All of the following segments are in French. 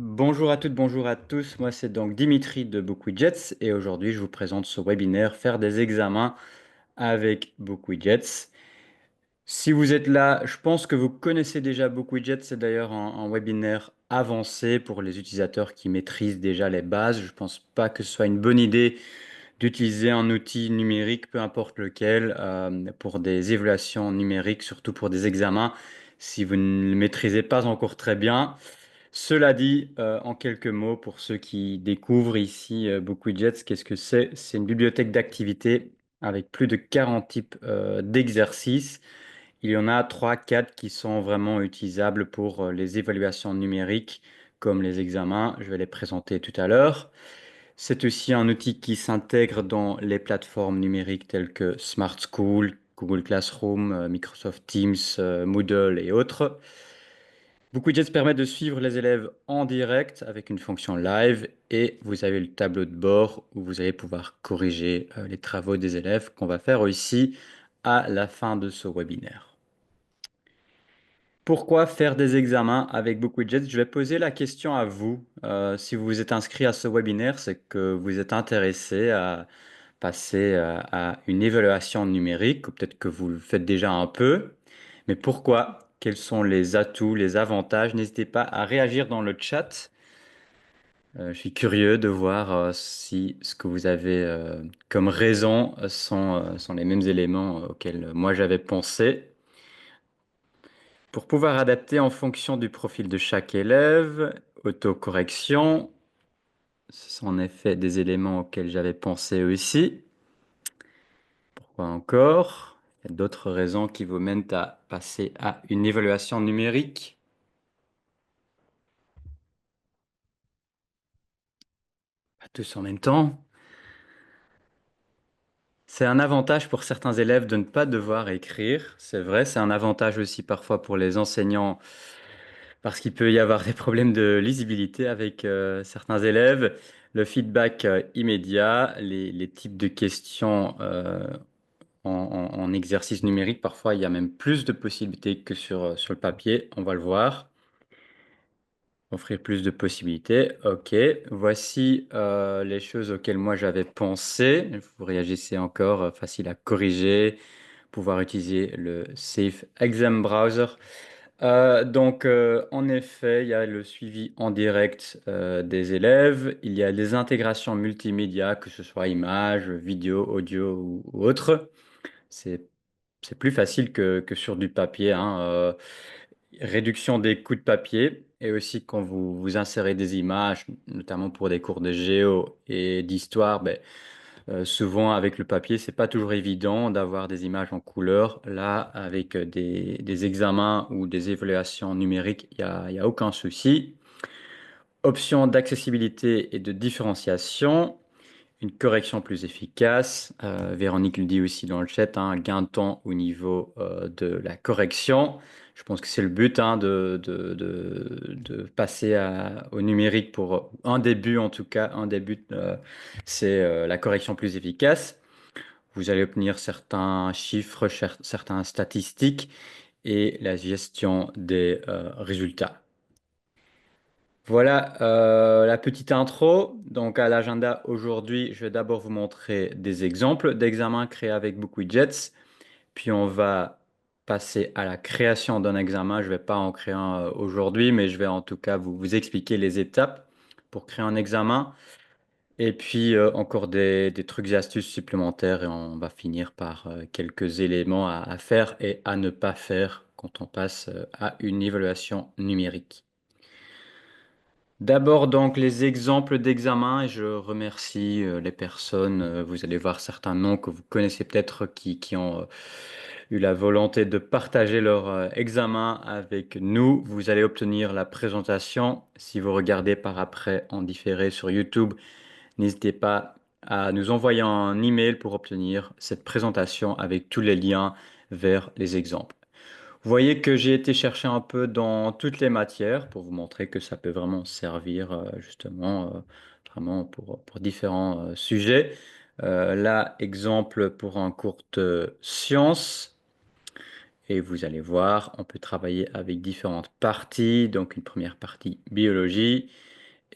Bonjour à toutes, bonjour à tous. Moi, c'est donc Dimitri de BookWidgets et aujourd'hui, je vous présente ce webinaire Faire des examens avec BookWidgets. Si vous êtes là, je pense que vous connaissez déjà BookWidgets. C'est d'ailleurs un webinaire avancé pour les utilisateurs qui maîtrisent déjà les bases. Je ne pense pas que ce soit une bonne idée d'utiliser un outil numérique, peu importe lequel, pour des évaluations numériques, surtout pour des examens, si vous ne le maîtrisez pas encore très bien. Cela dit, en quelques mots, pour ceux qui découvrent ici BookWidgets, qu'est-ce que c'est? C'est une bibliothèque d'activités avec plus de 40 types d'exercices. Il y en a 3, 4 qui sont vraiment utilisables pour les évaluations numériques, comme les examens. Je vais les présenter tout à l'heure. C'est aussi un outil qui s'intègre dans les plateformes numériques telles que Smart School, Google Classroom, Microsoft Teams, Moodle et autres. BookWidgets permet de suivre les élèves en direct avec une fonction live et vous avez le tableau de bord où vous allez pouvoir corriger les travaux des élèves qu'on va faire ici à la fin de ce webinaire. Pourquoi faire des examens avec BookWidgets? Je vais poser la question à vous. Si vous vous êtes inscrit à ce webinaire, c'est que vous êtes intéressé à passer à une évaluation numérique, ou peut-être que vous le faites déjà un peu. Mais pourquoi? Quels sont les atouts, les avantages? N'hésitez pas à réagir dans le chat. Je suis curieux de voir si ce que vous avez comme raison sont les mêmes éléments auxquels moi j'avais pensé. Pour pouvoir adapter en fonction du profil de chaque élève, autocorrection, ce sont en effet des éléments auxquels j'avais pensé aussi. Pourquoi encore? Il y a d'autres raisons qui vous mènent à passer à une évaluation numérique. Pas tous en même temps. C'est un avantage pour certains élèves de ne pas devoir écrire. C'est vrai, c'est un avantage aussi parfois pour les enseignants parce qu'il peut y avoir des problèmes de lisibilité avec certains élèves. Le feedback immédiat, les types de questions en exercice numérique, parfois il y a même plus de possibilités que sur le papier, on va le voir. Offrir plus de possibilités. Ok, voici les choses auxquelles moi j'avais pensé. Vous réagissez encore, facile à corriger, pouvoir utiliser le Safe Exam Browser. En effet, il y a le suivi en direct des élèves. Il y a des intégrations multimédia, que ce soit images, vidéo, audio ou autre. C'est c'est plus facile que sur du papier, hein. Réduction des coûts de papier et aussi quand vous insérez des images, notamment pour des cours de géo et d'histoire, souvent avec le papier, c'est pas toujours évident d'avoir des images en couleur. Là, avec des examens ou des évaluations numériques, il y a aucun souci. Option d'accessibilité et de différenciation. Une correction plus efficace. Véronique le dit aussi dans le chat, hein, un gain de temps au niveau de la correction. Je pense que c'est le but, hein, de passer au numérique pour un début, en tout cas, un des buts, c'est la correction plus efficace. Vous allez obtenir certains chiffres, certaines statistiques et la gestion des résultats. Voilà la petite intro. Donc à l'agenda aujourd'hui, je vais d'abord vous montrer des exemples d'examens créés avec BookWidgets. Puis on va passer à la création d'un examen. Je ne vais pas en créer un aujourd'hui, mais je vais en tout cas vous expliquer les étapes pour créer un examen. Et puis encore des trucs et astuces supplémentaires. Et on va finir par quelques éléments à faire et à ne pas faire quand on passe à une évaluation numérique. D'abord donc les exemples d'examen et je remercie les personnes. Vous allez voir certains noms que vous connaissez peut-être qui ont eu la volonté de partager leur examen avec nous. Vous allez obtenir la présentation. Si vous regardez par après en différé sur YouTube, n'hésitez pas à nous envoyer un email pour obtenir cette présentation avec tous les liens vers les exemples. Vous voyez que j'ai été chercher un peu dans toutes les matières pour vous montrer que ça peut vraiment servir justement vraiment pour différents sujets. Là, exemple pour un cours de sciences. Et vous allez voir, on peut travailler avec différentes parties. Donc une première partie biologie,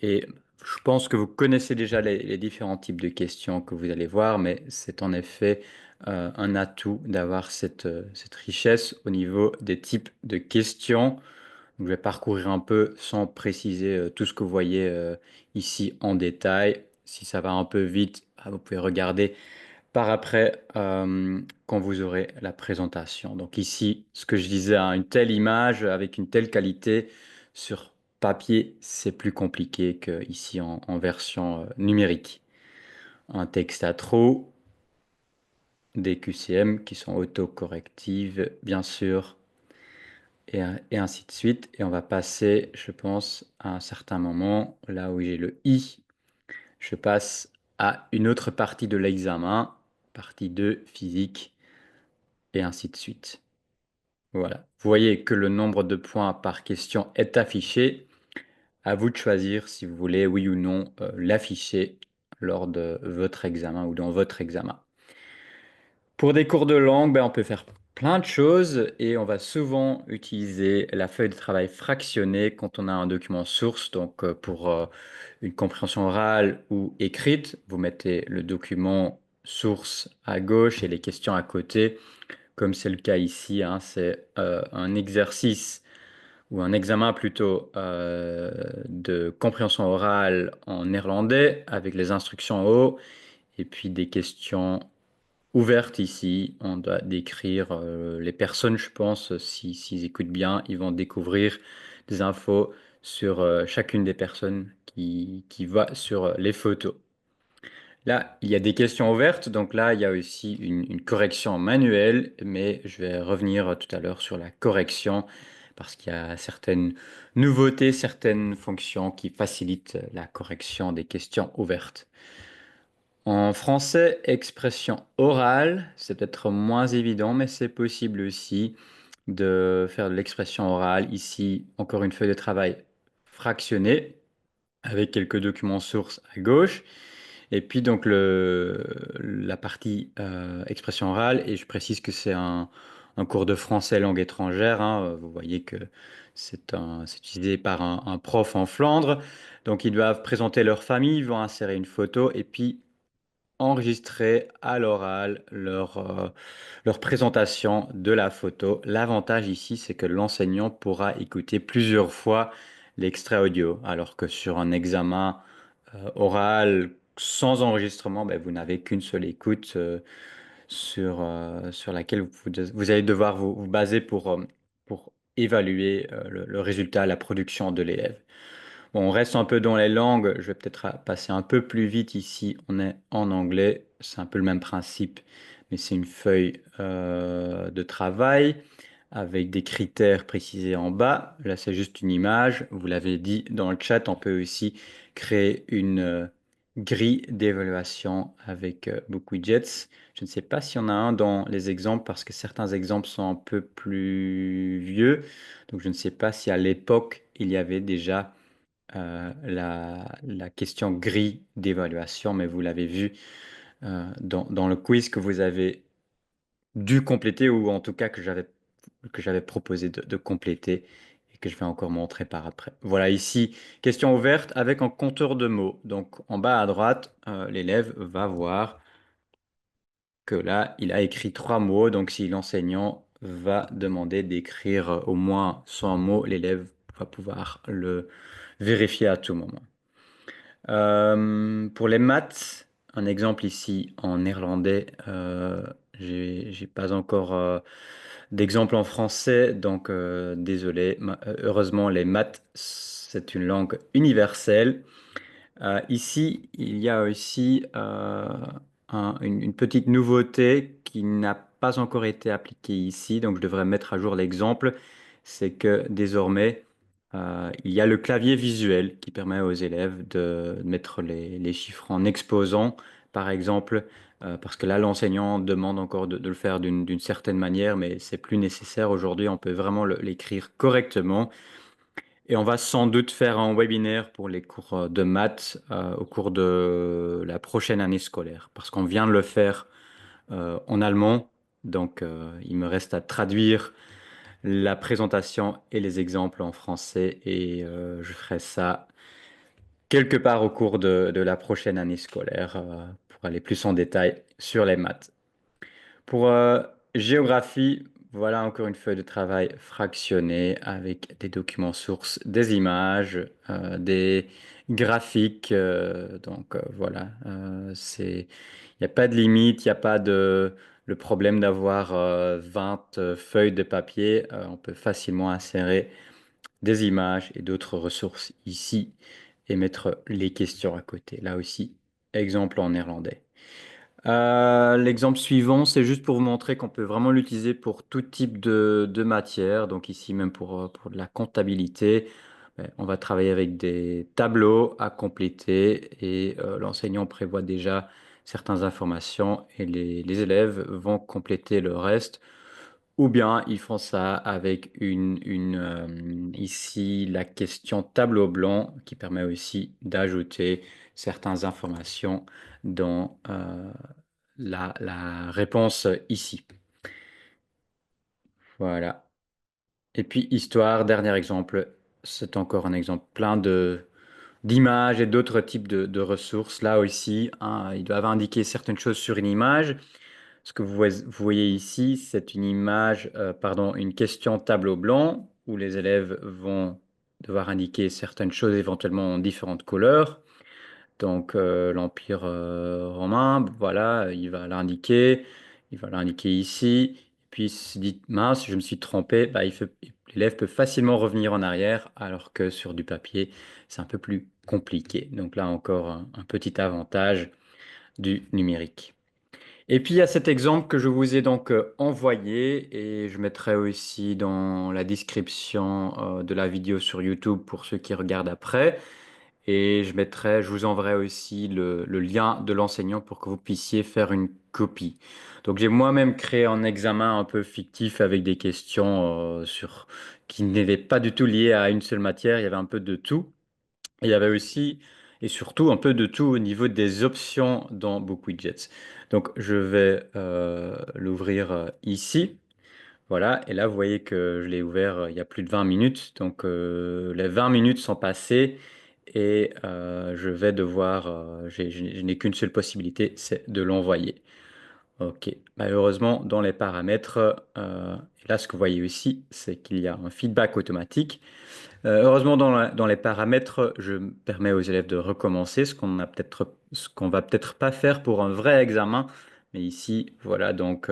Et je pense que vous connaissez déjà les différents types de questions que vous allez voir, mais c'est en effet un atout d'avoir cette richesse au niveau des types de questions. Donc, je vais parcourir un peu sans préciser tout ce que vous voyez ici en détail. Si ça va un peu vite, vous pouvez regarder par après quand vous aurez la présentation. Donc ici, ce que je disais, hein, une telle image avec une telle qualité sur papier, c'est plus compliqué qu'ici en version numérique. Un texte à trop, des QCM qui sont autocorrectives, bien sûr, et ainsi de suite. Et on va passer, je pense, à un certain moment, là où j'ai le I, je passe à une autre partie de l'examen, partie 2, physique, et ainsi de suite. Voilà. Vous voyez que le nombre de points par question est affiché. À vous de choisir si vous voulez, oui ou non, l'afficher lors de votre examen ou dans votre examen. Pour des cours de langue, ben, on peut faire plein de choses et on va souvent utiliser la feuille de travail fractionnée quand on a un document source. Donc, pour une compréhension orale ou écrite, vous mettez le document source à gauche et les questions à côté. Comme c'est le cas ici, hein, c'est un exercice ou un examen plutôt de compréhension orale en néerlandais avec les instructions en haut et puis des questions ouvertes ici. On doit décrire les personnes, je pense, s'ils écoutent bien, ils vont découvrir des infos sur chacune des personnes qui va sur les photos. Là, il y a des questions ouvertes, donc là, il y a aussi une correction manuelle, mais je vais revenir tout à l'heure sur la correction parce qu'il y a certaines nouveautés, certaines fonctions qui facilitent la correction des questions ouvertes. En français, expression orale, c'est peut-être moins évident, mais c'est possible aussi de faire de l'expression orale. Ici, encore une feuille de travail fractionnée avec quelques documents sources à gauche. Et puis donc la partie expression orale, et je précise que c'est un cours de français langue étrangère, hein. Vous voyez que c'est utilisé par un prof en Flandre. Donc ils doivent présenter leur famille, ils vont insérer une photo et puis enregistrer à l'oral leur présentation de la photo. L'avantage ici, c'est que l'enseignant pourra écouter plusieurs fois l'extrait audio, alors que sur un examen oral sans enregistrement, ben, vous n'avez qu'une seule écoute sur laquelle vous allez devoir vous baser pour évaluer le résultat, la production de l'élève. Bon, on reste un peu dans les langues. Je vais peut-être passer un peu plus vite ici. On est en anglais. C'est un peu le même principe, mais c'est une feuille de travail avec des critères précisés en bas. Là, c'est juste une image. Vous l'avez dit dans le chat, on peut aussi créer une grille d'évaluation avec beaucoup de jets. Je ne sais pas s'il y en a un dans les exemples parce que certains exemples sont un peu plus vieux. Donc, je ne sais pas si à l'époque, il y avait déjà la question grille d'évaluation, mais vous l'avez vu dans le quiz que vous avez dû compléter, ou en tout cas que j'avais proposé de compléter et que je vais encore montrer par après. Voilà ici, question ouverte avec un compteur de mots. Donc en bas à droite, l'élève va voir que là, il a écrit 3 mots. Donc si l'enseignant va demander d'écrire au moins 100 mots, l'élève va pouvoir le vérifier à tout moment. Pour les maths, un exemple ici en néerlandais, j'ai pas encore d'exemple en français, donc désolé. Heureusement, les maths, c'est une langue universelle. Ici, il y a aussi une petite nouveauté qui n'a pas encore été appliquée ici, donc je devrais mettre à jour l'exemple. C'est que désormais, il y a le clavier visuel qui permet aux élèves de mettre les chiffres en exposant, par exemple, parce que là, l'enseignant demande encore de le faire d'une certaine manière, mais c'est plus nécessaire aujourd'hui. On peut vraiment l'écrire correctement. Et on va sans doute faire un webinaire pour les cours de maths au cours de la prochaine année scolaire, parce qu'on vient de le faire en allemand, donc il me reste à traduire la présentation et les exemples en français, et je ferai ça quelque part au cours de la prochaine année scolaire pour aller plus en détail sur les maths. Pour géographie, voilà encore une feuille de travail fractionnée avec des documents sources, des images, des graphiques. Voilà, il n'y a pas de limite, il n'y a pas le problème d'avoir 20 feuilles de papier. On peut facilement insérer des images et d'autres ressources ici et mettre les questions à côté. Là aussi, exemple en néerlandais. L'exemple suivant, c'est juste pour vous montrer qu'on peut vraiment l'utiliser pour tout type de matière. Donc ici, même pour de la comptabilité, on va travailler avec des tableaux à compléter et l'enseignant prévoit déjà certaines informations et les élèves vont compléter le reste. Ou bien ils font ça avec ici la question tableau blanc qui permet aussi d'ajouter certaines informations dans la réponse ici. Voilà. Et puis histoire, dernier exemple. C'est encore un exemple plein d'images et d'autres types de ressources. Là aussi, hein, ils doivent indiquer certaines choses sur une image. Ce que vous voyez ici, c'est une image, pardon, une question tableau blanc où les élèves vont devoir indiquer certaines choses éventuellement en différentes couleurs. Donc l'Empire romain, voilà, il va l'indiquer ici. Puis il se dit, mince, je me suis trompé. Bah, l'élève peut facilement revenir en arrière, alors que sur du papier, c'est un peu plus compliqué. Donc là encore, un petit avantage du numérique. Et puis il y a cet exemple que je vous ai donc envoyé et je mettrai aussi dans la description de la vidéo sur YouTube pour ceux qui regardent après. Et je vous enverrai aussi le lien de l'enseignant pour que vous puissiez faire une copie. Donc j'ai moi-même créé un examen un peu fictif avec des questions qui n'étaient pas du tout liées à une seule matière. Il y avait un peu de tout. Il y avait aussi et surtout un peu de tout au niveau des options dans BookWidgets. Donc je vais l'ouvrir ici. Voilà, et là vous voyez que je l'ai ouvert il y a plus de 20 minutes. Donc les 20 minutes sont passées et je vais devoir, je n'ai qu'une seule possibilité, c'est de l'envoyer. Ok, malheureusement dans les paramètres, et là ce que vous voyez ici, c'est qu'il y a un feedback automatique. Heureusement, dans les paramètres, je permets aux élèves de recommencer, ce qu'on va peut-être pas faire pour un vrai examen. Mais ici, voilà donc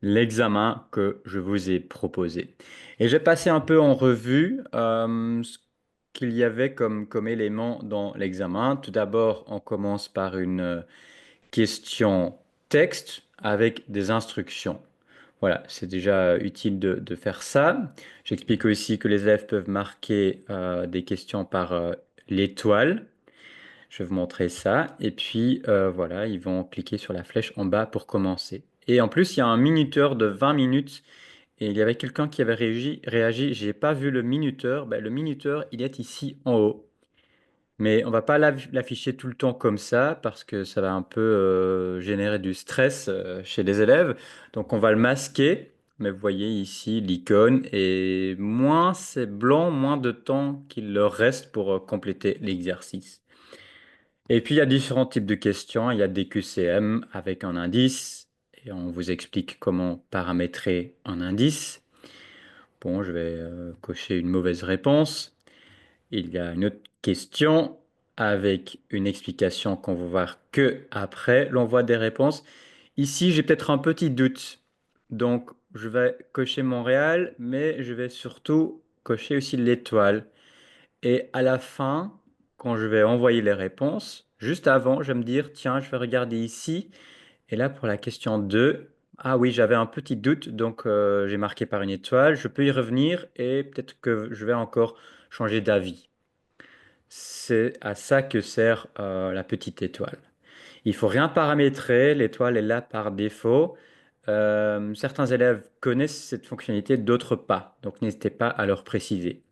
l'examen que je vous ai proposé. Et j'ai passé un peu en revue ce qu'il y avait comme élément dans l'examen. Tout d'abord, on commence par une question texte avec des instructions. Voilà, c'est déjà utile de faire ça. J'explique aussi que les élèves peuvent marquer des questions par l'étoile. Je vais vous montrer ça. Et puis, voilà, ils vont cliquer sur la flèche en bas pour commencer. Et en plus, il y a un minuteur de 20 minutes. Et il y avait quelqu'un qui avait réagi. J'ai pas vu le minuteur. Ben, le minuteur, il est ici en haut. Mais on va pas l'afficher tout le temps comme ça parce que ça va un peu générer du stress chez les élèves. Donc on va le masquer. Mais vous voyez ici l'icône et moins c'est blanc, moins de temps qu'il leur reste pour compléter l'exercice. Et puis il y a différents types de questions. Il y a des QCM avec un indice et on vous explique comment paramétrer un indice. Bon, je vais cocher une mauvaise réponse. Il y a une autre question avec une explication qu'on va voir que après l'envoi des réponses. Ici, j'ai peut-être un petit doute. Donc, je vais cocher Montréal, mais je vais surtout cocher aussi l'étoile. Et à la fin, quand je vais envoyer les réponses, juste avant, je vais me dire, tiens, je vais regarder ici. Et là, pour la question 2, ah oui, j'avais un petit doute, donc j'ai marqué par une étoile. Je peux y revenir et peut-être que je vais encore changer d'avis. C'est à ça que sert la petite étoile. Il faut rien paramétrer, l'étoile est là par défaut. Certains élèves connaissent cette fonctionnalité, d'autres pas. Donc n'hésitez pas à leur préciser.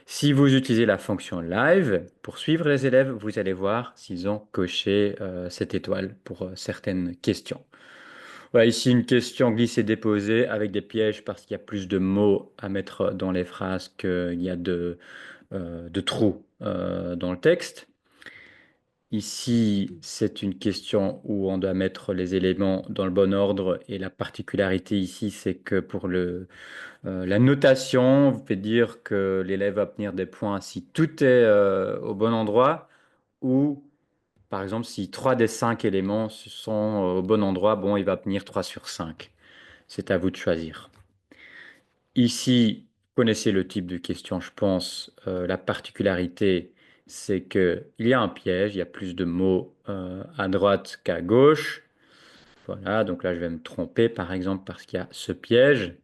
Si vous utilisez la fonction live pour suivre les élèves, vous allez voir s'ils ont coché cette étoile pour certaines questions. Voilà, ici une question glissée-déposée avec des pièges parce qu'il y a plus de mots à mettre dans les phrases qu'il y a de trous dans le texte. Ici, c'est une question où on doit mettre les éléments dans le bon ordre et la particularité ici, c'est que pour la notation, vous pouvez dire que l'élève va obtenir des points si tout est au bon endroit ou par exemple si 3 des 5 éléments sont au bon endroit, bon, il va obtenir 3 sur 5. C'est à vous de choisir. Ici, vous connaissez le type de question, je pense. La particularité, c'est que il y a un piège, il y a plus de mots à droite qu'à gauche. Voilà, donc là, je vais me tromper, par exemple, parce qu'il y a ce piège.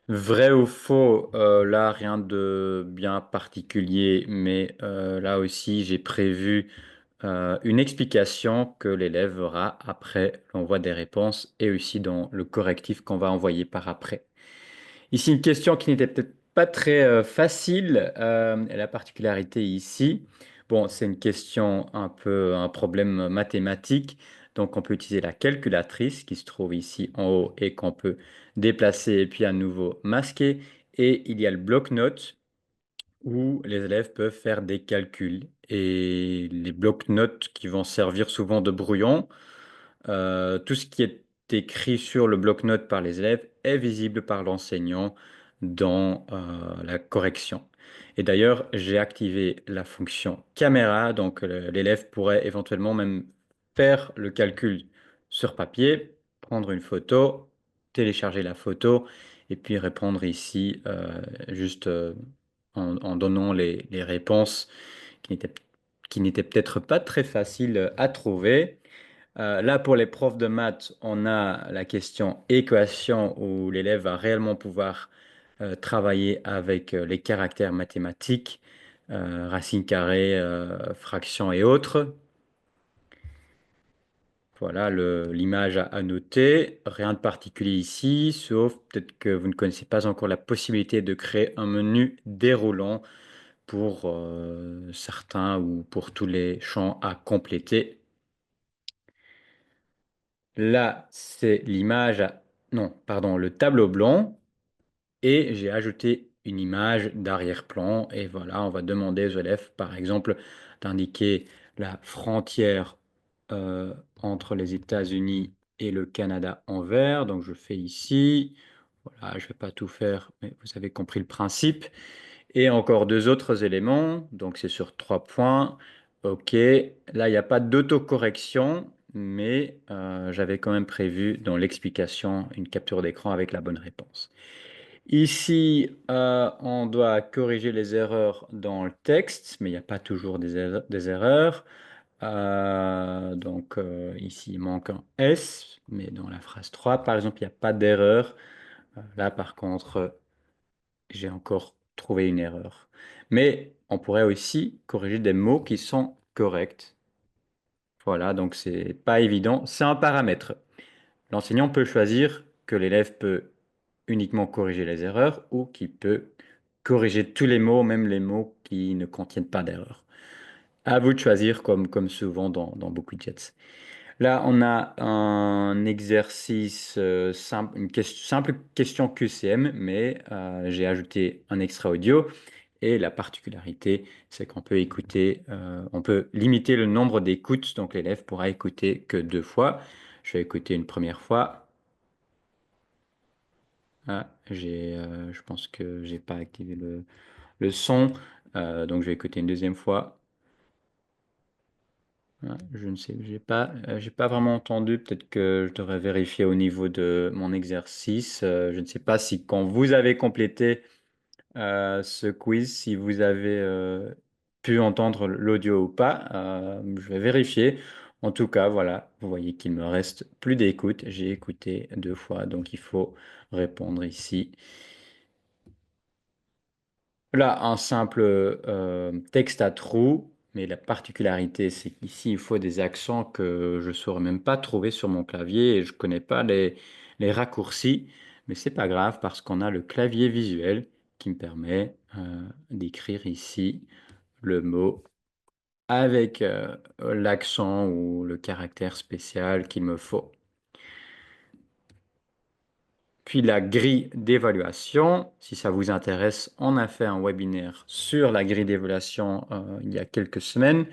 Vrai ou faux, là, rien de bien particulier, mais là aussi, j'ai prévu une explication que l'élève verra après l'envoi des réponses et aussi dans le correctif qu'on va envoyer par après. Ici, une question qui n'était peut-être pas très facile. La particularité ici, bon, c'est une question un peu un problème mathématique. Donc, on peut utiliser la calculatrice qui se trouve ici en haut et qu'on peut déplacer et puis à nouveau masquer. Et il y a le bloc-notes où les élèves peuvent faire des calculs. Et les blocs-notes qui vont servir souvent de brouillon. Tout ce qui est écrit sur le bloc-notes par les élèves est visible par l'enseignant dans la correction. Et d'ailleurs, j'ai activé la fonction caméra, donc l'élève pourrait éventuellement même faire le calcul sur papier, prendre une photo, télécharger la photo et puis répondre ici juste en donnant les réponses qui n'étaient qui n'étaient peut-être pas très faciles à trouver. Là, pour les profs de maths, on a la question équation où l'élève va réellement pouvoir travailler avec les caractères mathématiques, racines carrées, fractions et autres. Voilà l'image à noter. Rien de particulier ici, sauf peut-être que vous ne connaissez pas encore la possibilité de créer un menu déroulant pour certains ou pour tous les champs à compléter. Là, c'est l'image, non, pardon, le tableau blanc et j'ai ajouté une image d'arrière-plan et voilà, on va demander aux élèves, par exemple, d'indiquer la frontière entre les États-Unis et le Canada en vert. Donc, je fais ici. Voilà, je ne vais pas tout faire, mais vous avez compris le principe. Et encore deux autres éléments. Donc, c'est sur 3 points. OK. Là, il n'y a pas d'autocorrection, mais j'avais quand même prévu dans l'explication une capture d'écran avec la bonne réponse. Ici, on doit corriger les erreurs dans le texte, mais il n'y a pas toujours des erreurs. Donc, ici, il manque un S, mais dans la phrase 3, par exemple, il n'y a pas d'erreur. Là, par contre, j'ai encore trouvé une erreur. Mais on pourrait aussi corriger des mots qui sont corrects. Voilà, donc c'est pas évident. C'est un paramètre. L'enseignant peut choisir que l'élève peut uniquement corriger les erreurs ou qu'il peut corriger tous les mots, même les mots qui ne contiennent pas d'erreur. À vous de choisir comme souvent dans beaucoup de jets. Là, on a un exercice simple, simple question QCM, mais j'ai ajouté un extrait audio. Et la particularité, c'est qu'on peut écouter, on peut limiter le nombre d'écoutes, donc l'élève pourra écouter que 2 fois. Je vais écouter une première fois. Ah, je pense que j'ai pas activé le son, donc je vais écouter une deuxième fois. Ah, je ne sais, j'ai pas vraiment entendu. Peut-être que je devrais vérifier au niveau de mon exercice. Je ne sais pas si quand vous avez complété ce quiz, si vous avez pu entendre l'audio ou pas. Je vais vérifier. En tout cas, voilà, vous voyez qu'il me reste plus d'écoute. J'ai écouté 2 fois, donc il faut répondre ici. Là, un simple texte à trous, mais la particularité, c'est qu'ici, il faut des accents que je ne saurais même pas trouver sur mon clavier et je ne connais pas les raccourcis, mais c'est pas grave parce qu'on a le clavier visuel qui me permet d'écrire ici le mot avec l'accent ou le caractère spécial qu'il me faut. Puis la grille d'évaluation, si ça vous intéresse, on a fait un webinaire sur la grille d'évaluation il y a quelques semaines.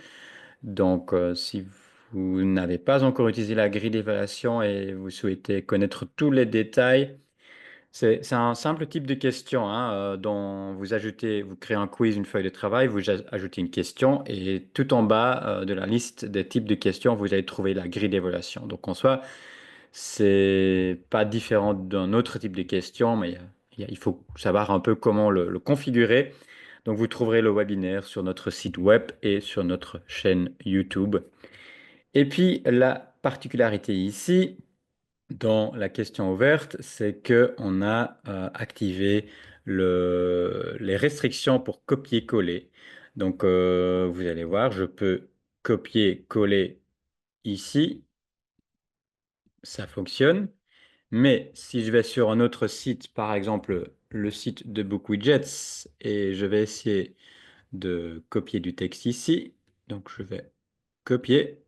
Donc, si vous n'avez pas encore utilisé la grille d'évaluation et vous souhaitez connaître tous les détails, c'est un simple type de question hein, dont vous créez un quiz, une feuille de travail, ajoutez une question et tout en bas de la liste des types de questions, vous allez trouver la grille d'évaluation. Donc en soi, c'est pas différent d'un autre type de question, mais il faut savoir un peu comment le configurer. Donc vous trouverez le webinaire sur notre site web et sur notre chaîne YouTube. Et puis la particularité ici, dans la question ouverte, c'est que on a activé les restrictions pour copier-coller. Donc, vous allez voir, je peux copier-coller ici, ça fonctionne. Mais si je vais sur un autre site, par exemple le site de BookWidgets, et je vais essayer de copier du texte ici, donc je vais copier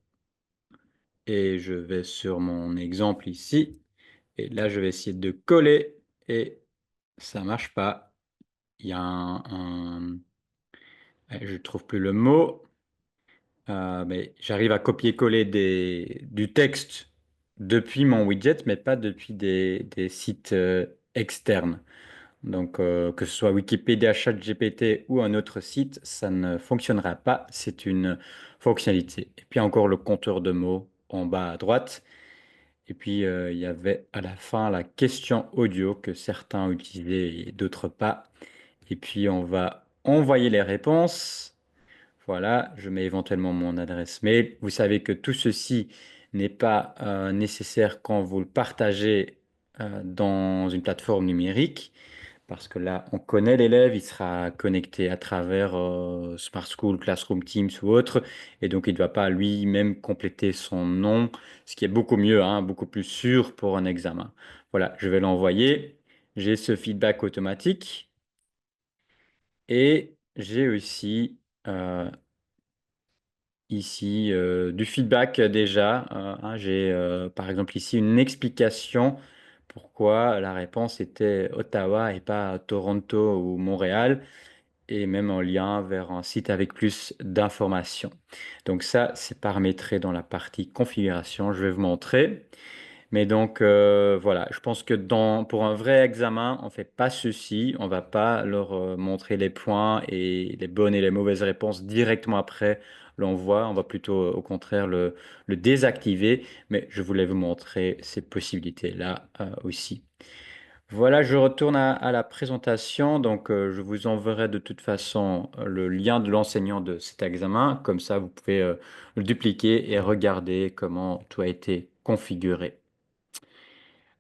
et je vais sur mon exemple ici. Et là, je vais essayer de coller et ça marche pas. Il y a je trouve plus le mot, mais j'arrive à copier-coller du texte depuis mon widget, mais pas depuis des sites externes. Donc, que ce soit Wikipédia, ChatGPT ou un autre site, ça ne fonctionnera pas. C'est une fonctionnalité. Et puis encore le compteur de mots en bas à droite. Et puis, il y avait à la fin la question audio que certains utilisaient et d'autres pas. Et puis, on va envoyer les réponses. Voilà, je mets éventuellement mon adresse mail. Vous savez que tout ceci n'est pas nécessaire quand vous le partagez dans une plateforme numérique. Parce que là, on connaît l'élève, il sera connecté à travers Smart School, Classroom, Teams ou autre, et donc il ne doit pas lui-même compléter son nom, ce qui est beaucoup mieux, hein, beaucoup plus sûr pour un examen. Voilà, je vais l'envoyer. J'ai ce feedback automatique et j'ai aussi ici du feedback déjà. Hein, j'ai par exemple ici une explication pourquoi la réponse était Ottawa et pas Toronto ou Montréal et même en lien vers un site avec plus d'informations. Donc ça, c'est paramétré dans la partie configuration. Je vais vous montrer. Mais donc voilà, je pense que pour un vrai examen, on ne fait pas ceci. On ne va pas leur montrer les points et les bonnes et les mauvaises réponses directement après l'envoi. On va plutôt au contraire le désactiver. Mais je voulais vous montrer ces possibilités-là aussi. Voilà, je retourne à la présentation. Donc, je vous enverrai de toute façon le lien de l'enseignant de cet examen. Comme ça, vous pouvez le dupliquer et regarder comment tout a été configuré.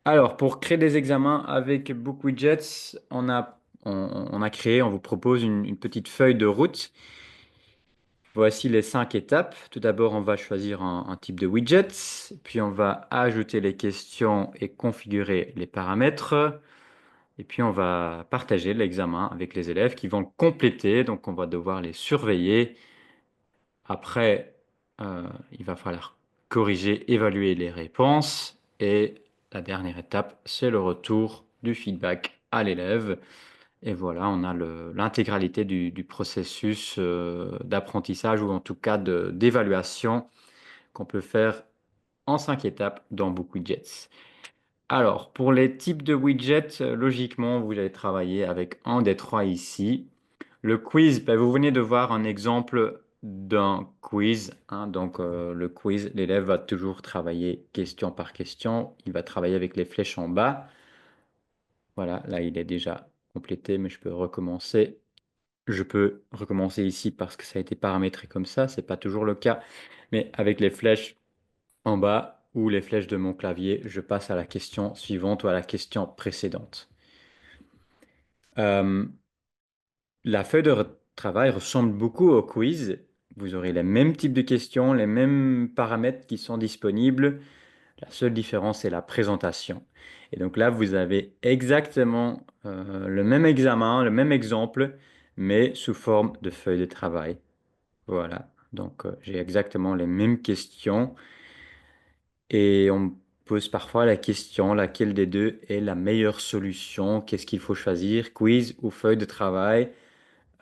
Alors, pour créer des examens avec BookWidgets, on a créé, on vous propose une petite feuille de route. Voici les 5 étapes. Tout d'abord, on va choisir un type de widget, puis on va ajouter les questions et configurer les paramètres. Et puis, on va partager l'examen avec les élèves qui vont le compléter. Donc, on va devoir les surveiller. Après, il va falloir corriger, évaluer les réponses. Et la dernière étape, c'est le retour du feedback à l'élève. Et voilà, on a l'intégralité du processus d'apprentissage ou en tout cas d'évaluation qu'on peut faire en 5 étapes dans BookWidgets. Alors, pour les types de widgets, logiquement, vous allez travailler avec un des trois ici. Le quiz, ben, vous venez de voir un exemple d'un quiz, hein. Donc, le quiz, l'élève va toujours travailler question par question. Il va travailler avec les flèches en bas. Voilà, là, il est déjà complété, mais je peux recommencer. Je peux recommencer ici parce que ça a été paramétré comme ça. C'est pas toujours le cas, mais avec les flèches en bas ou les flèches de mon clavier, je passe à la question suivante ou à la question précédente. Euh, la feuille de travail ressemble beaucoup au quiz. Vous aurez les mêmes types de questions, les mêmes paramètres qui sont disponibles. La seule différence, c'est la présentation. Et donc là, vous avez exactement le même examen, le même exemple, mais sous forme de feuille de travail. Voilà. Donc, j'ai exactement les mêmes questions. Et on me pose parfois la question, laquelle des deux est la meilleure solution? Qu'est-ce qu'il faut choisir? Quiz ou feuille de travail?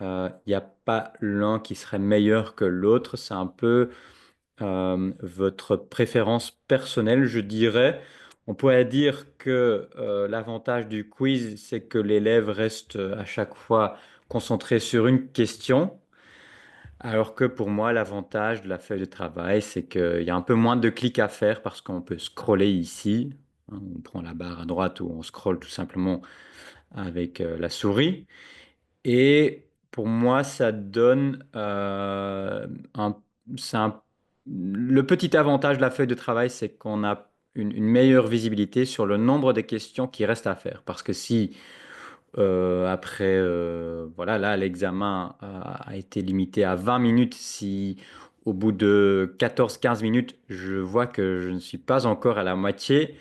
Il n'y a pas l'un qui serait meilleur que l'autre. C'est un peu votre préférence personnelle, je dirais. On pourrait dire que l'avantage du quiz, c'est que l'élève reste à chaque fois concentré sur une question, alors que pour moi, l'avantage de la feuille de travail, c'est qu'il y a un peu moins de clics à faire parce qu'on peut scroller ici. Hein, on prend la barre à droite ou on scrolle tout simplement avec la souris. Et pour moi, ça donne un, c'est un- le petit avantage de la feuille de travail, c'est qu'on a une meilleure visibilité sur le nombre de questions qui restent à faire. Parce que si après, voilà, là, l'examen a été limité à 20 minutes, si au bout de 14-15 minutes, je vois que je ne suis pas encore à la moitié,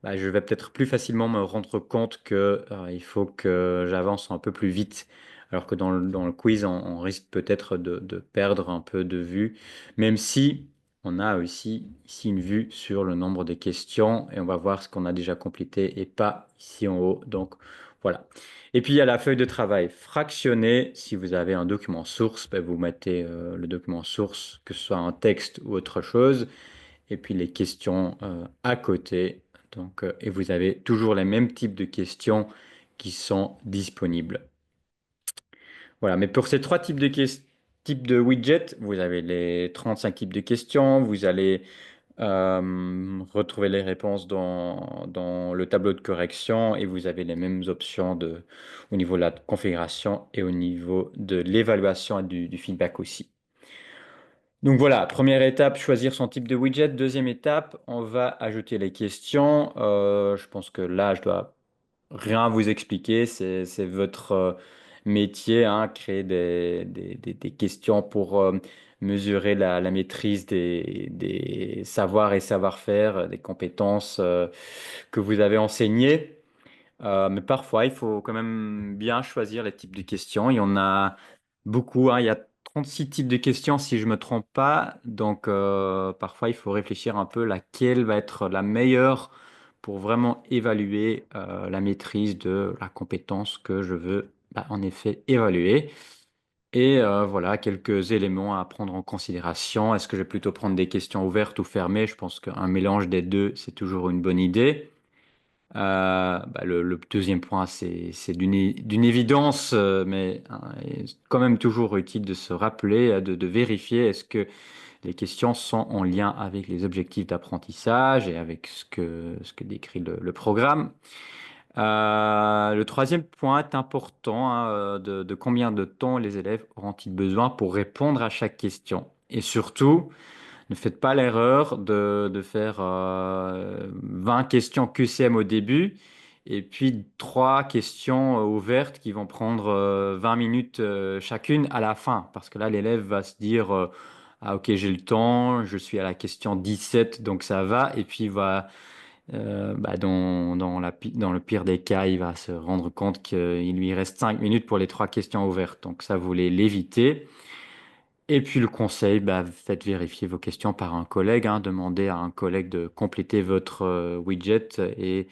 bah, je vais peut-être plus facilement me rendre compte que, il faut que j'avance un peu plus vite. Alors que dans le quiz, on risque peut-être de perdre un peu de vue, même si on a aussi ici une vue sur le nombre de questions et on va voir ce qu'on a déjà complété et pas ici en haut. Donc voilà. Et puis il y a la feuille de travail fractionnée. Si vous avez un document source, ben, vous mettez le document source, que ce soit un texte ou autre chose et puis les questions à côté. Donc, et vous avez toujours les mêmes types de questions qui sont disponibles. Voilà, mais pour ces trois types de widgets, vous avez les 35 types de questions, vous allez retrouver les réponses dans le tableau de correction et vous avez les mêmes options au niveau de la configuration et au niveau de l'évaluation et du feedback aussi. Donc voilà, première étape, choisir son type de widget. Deuxième étape, on va ajouter les questions. Je pense que là, je dois rien vous expliquer. C'est votre métier, hein, créer des questions pour mesurer la maîtrise des savoirs et savoir-faire, des compétences que vous avez enseignées. Mais parfois, il faut quand même bien choisir les types de questions. Il y en a beaucoup, hein. Il y a 36 types de questions si je ne me trompe pas. Donc, parfois, il faut réfléchir un peu laquelle va être la meilleure pour vraiment évaluer la maîtrise de la compétence que je veux, bah, en effet évaluer. Et voilà, quelques éléments à prendre en considération. Est-ce que je vais plutôt prendre des questions ouvertes ou fermées? Je pense qu'un mélange des deux, c'est toujours une bonne idée. Bah, le deuxième point, c'est d'une évidence, mais hein, il est quand même toujours utile de se rappeler, de vérifier est-ce que les questions sont en lien avec les objectifs d'apprentissage et avec ce que décrit le programme. Le troisième point est important, hein, de combien de temps les élèves auront-ils besoin pour répondre à chaque question. Et surtout, ne faites pas l'erreur de faire 20 questions QCM au début et puis trois questions ouvertes qui vont prendre 20 minutes chacune à la fin. Parce que là, l'élève va se dire ah, ok, j'ai le temps, je suis à la question 17, donc ça va. Et puis, il va, bah, dans le pire des cas, il va se rendre compte qu'il lui reste 5 minutes pour les trois questions ouvertes. Donc, ça, vous voulez l'éviter. Et puis le conseil, bah, faites vérifier vos questions par un collègue, hein. Demandez à un collègue de compléter votre widget et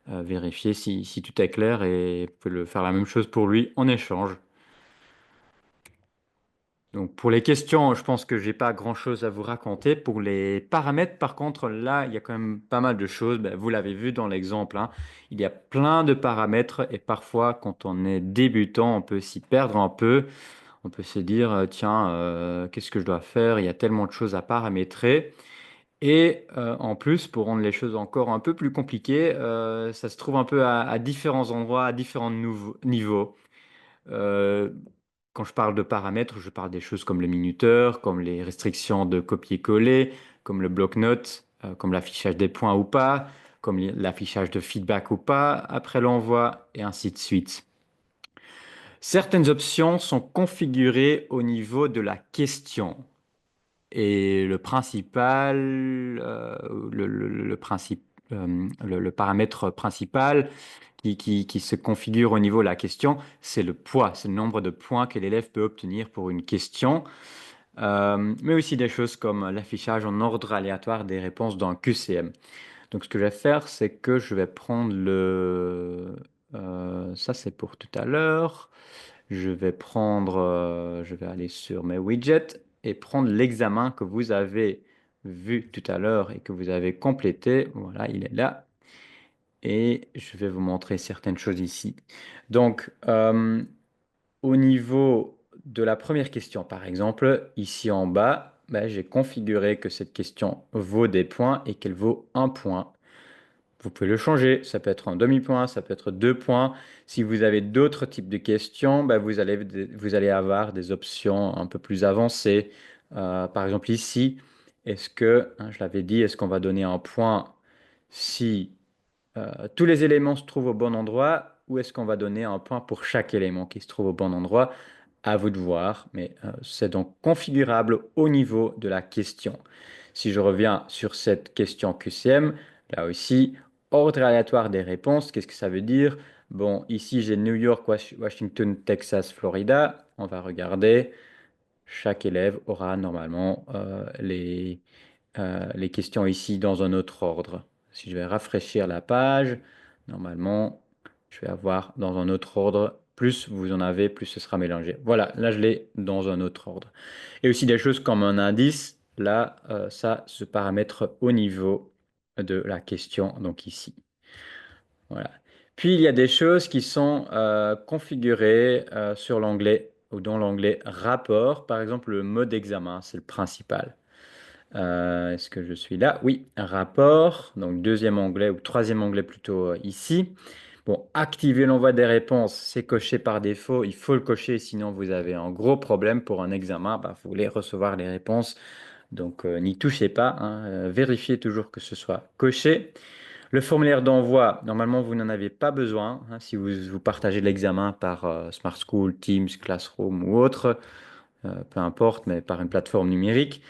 vérifier si tout est clair et vous pouvez faire la même chose pour lui en échange. Donc pour les questions, je pense que j'ai pas grand-chose à vous raconter. Pour les paramètres, par contre, là, il y a quand même pas mal de choses. Ben, vous l'avez vu dans l'exemple, hein. Il y a plein de paramètres et parfois, quand on est débutant, on peut s'y perdre un peu. On peut se dire, tiens, qu'est-ce que je dois faire? Il y a tellement de choses à paramétrer. Et en plus, pour rendre les choses encore un peu plus compliquées, ça se trouve un peu à différents endroits, à différents niveaux. Euh, Quand je parle de paramètres, je parle des choses comme le minuteur, comme les restrictions de copier-coller, comme le bloc-notes, comme l'affichage des points ou pas, comme l'affichage de feedback ou pas, après l'envoi, et ainsi de suite. Certaines options sont configurées au niveau de la question. Et le principal, le principe, le paramètre principal qui se configure au niveau de la question, c'est le poids, c'est le nombre de points que l'élève peut obtenir pour une question, mais aussi des choses comme l'affichage en ordre aléatoire des réponses dans un QCM. Donc ce que je vais faire, c'est que je vais prendre ça c'est pour tout à l'heure. Je vais aller sur mes widgets et prendre l'examen que vous avez vu tout à l'heure et que vous avez complété. Voilà, il est là. Et je vais vous montrer certaines choses ici. Donc, au niveau de la première question, par exemple, ici en bas, ben, j'ai configuré que cette question vaut des points et qu'elle vaut un point. Vous pouvez le changer, ça peut être un demi-point, ça peut être 2 points. Si vous avez d'autres types de questions, ben, vous allez avoir des options un peu plus avancées. Par exemple ici, est-ce que, hein, je l'avais dit, est-ce qu'on va donner un point si tous les éléments se trouvent au bon endroit ou est-ce qu'on va donner un point pour chaque élément qui se trouve au bon endroit? À vous de voir, mais c'est donc configurable au niveau de la question. Si je reviens sur cette question QCM, là aussi, ordre aléatoire des réponses, qu'est-ce que ça veut dire? Bon, ici j'ai New York, Washington, Texas, Florida. On va regarder. Chaque élève aura normalement les questions ici dans un autre ordre. Si je vais rafraîchir la page, normalement, je vais avoir dans un autre ordre. Plus vous en avez, plus ce sera mélangé. Voilà, là je l'ai dans un autre ordre. Et aussi des choses comme un indice, là, ça se paramètre au niveau de la question, donc ici. Voilà. Puis il y a des choses qui sont configurées sur l'onglet ou dans l'onglet rapport. Par exemple, le mode examen, c'est le principal. Est-ce que je suis là? Oui, rapport. Donc deuxième onglet ou troisième onglet plutôt ici. Bon, activer l'envoi des réponses, c'est coché par défaut. Il faut le cocher, sinon vous avez un gros problème pour un examen. Bah, vous voulez recevoir les réponses, donc n'y touchez pas, hein. Vérifiez toujours que ce soit coché. Le formulaire d'envoi, normalement, vous n'en avez pas besoin, hein, si vous partagez l'examen par Smart School, Teams, Classroom ou autre, peu importe, mais par une plateforme numérique.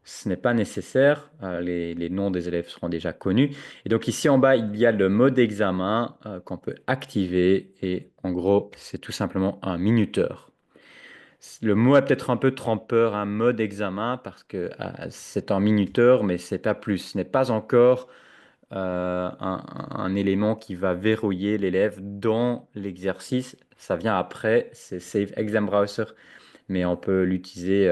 Ce n'est pas nécessaire, les noms des élèves seront déjà connus. Et donc ici en bas, il y a le mode examen qu'on peut activer et en gros, c'est tout simplement un minuteur. Le mot est peut-être un peu trompeur, un mode examen, parce que c'est un minuteur, mais c'est pas plus. Ce n'est pas encore un élément qui va verrouiller l'élève dans l'exercice. Ça vient après, c'est Save Exam Browser, mais on peut l'utiliser.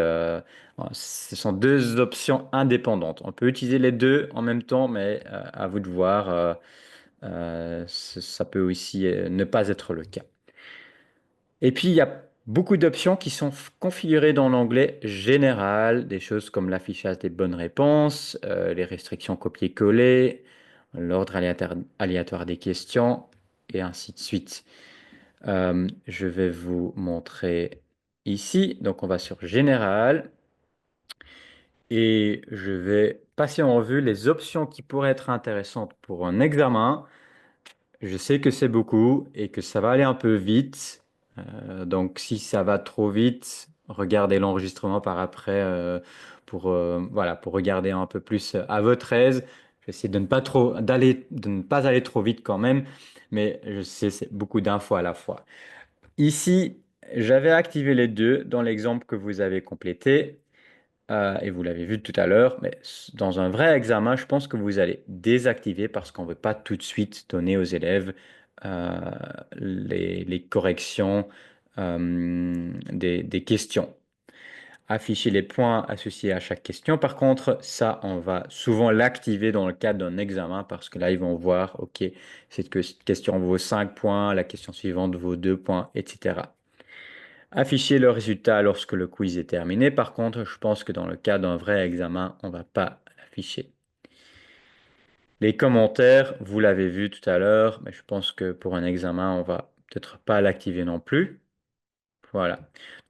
Ce sont deux options indépendantes. On peut utiliser les deux en même temps, mais à vous de voir. Ça peut aussi ne pas être le cas. Et puis, il y a beaucoup d'options qui sont configurées dans l'onglet général, des choses comme l'affichage des bonnes réponses, les restrictions copier-coller, l'ordre aléatoire des questions, et ainsi de suite. Je vais vous montrer ici. Donc, on va sur général et je vais passer en revue les options qui pourraient être intéressantes pour un examen. Je sais que c'est beaucoup et que ça va aller un peu vite. Donc, si ça va trop vite, regardez l'enregistrement par après voilà, pour regarder un peu plus à votre aise. Je vais essayer de ne pas aller trop vite quand même, mais je sais, c'est beaucoup d'infos à la fois. Ici, j'avais activé les deux dans l'exemple que vous avez complété. Et vous l'avez vu tout à l'heure, mais dans un vrai examen, je pense que vous allez désactiver parce qu'on ne veut pas tout de suite donner aux élèves euh, les corrections des questions. Afficher les points associés à chaque question. Par contre, ça, on va souvent l'activer dans le cadre d'un examen parce que là, ils vont voir, OK, cette question vaut 5 points, la question suivante vaut 2 points, etc. Afficher le résultat lorsque le quiz est terminé. Par contre, je pense que dans le cas d'un vrai examen, on ne va pas l'afficher. Les commentaires, vous l'avez vu tout à l'heure, mais je pense que pour un examen, on va peut-être pas l'activer non plus. Voilà.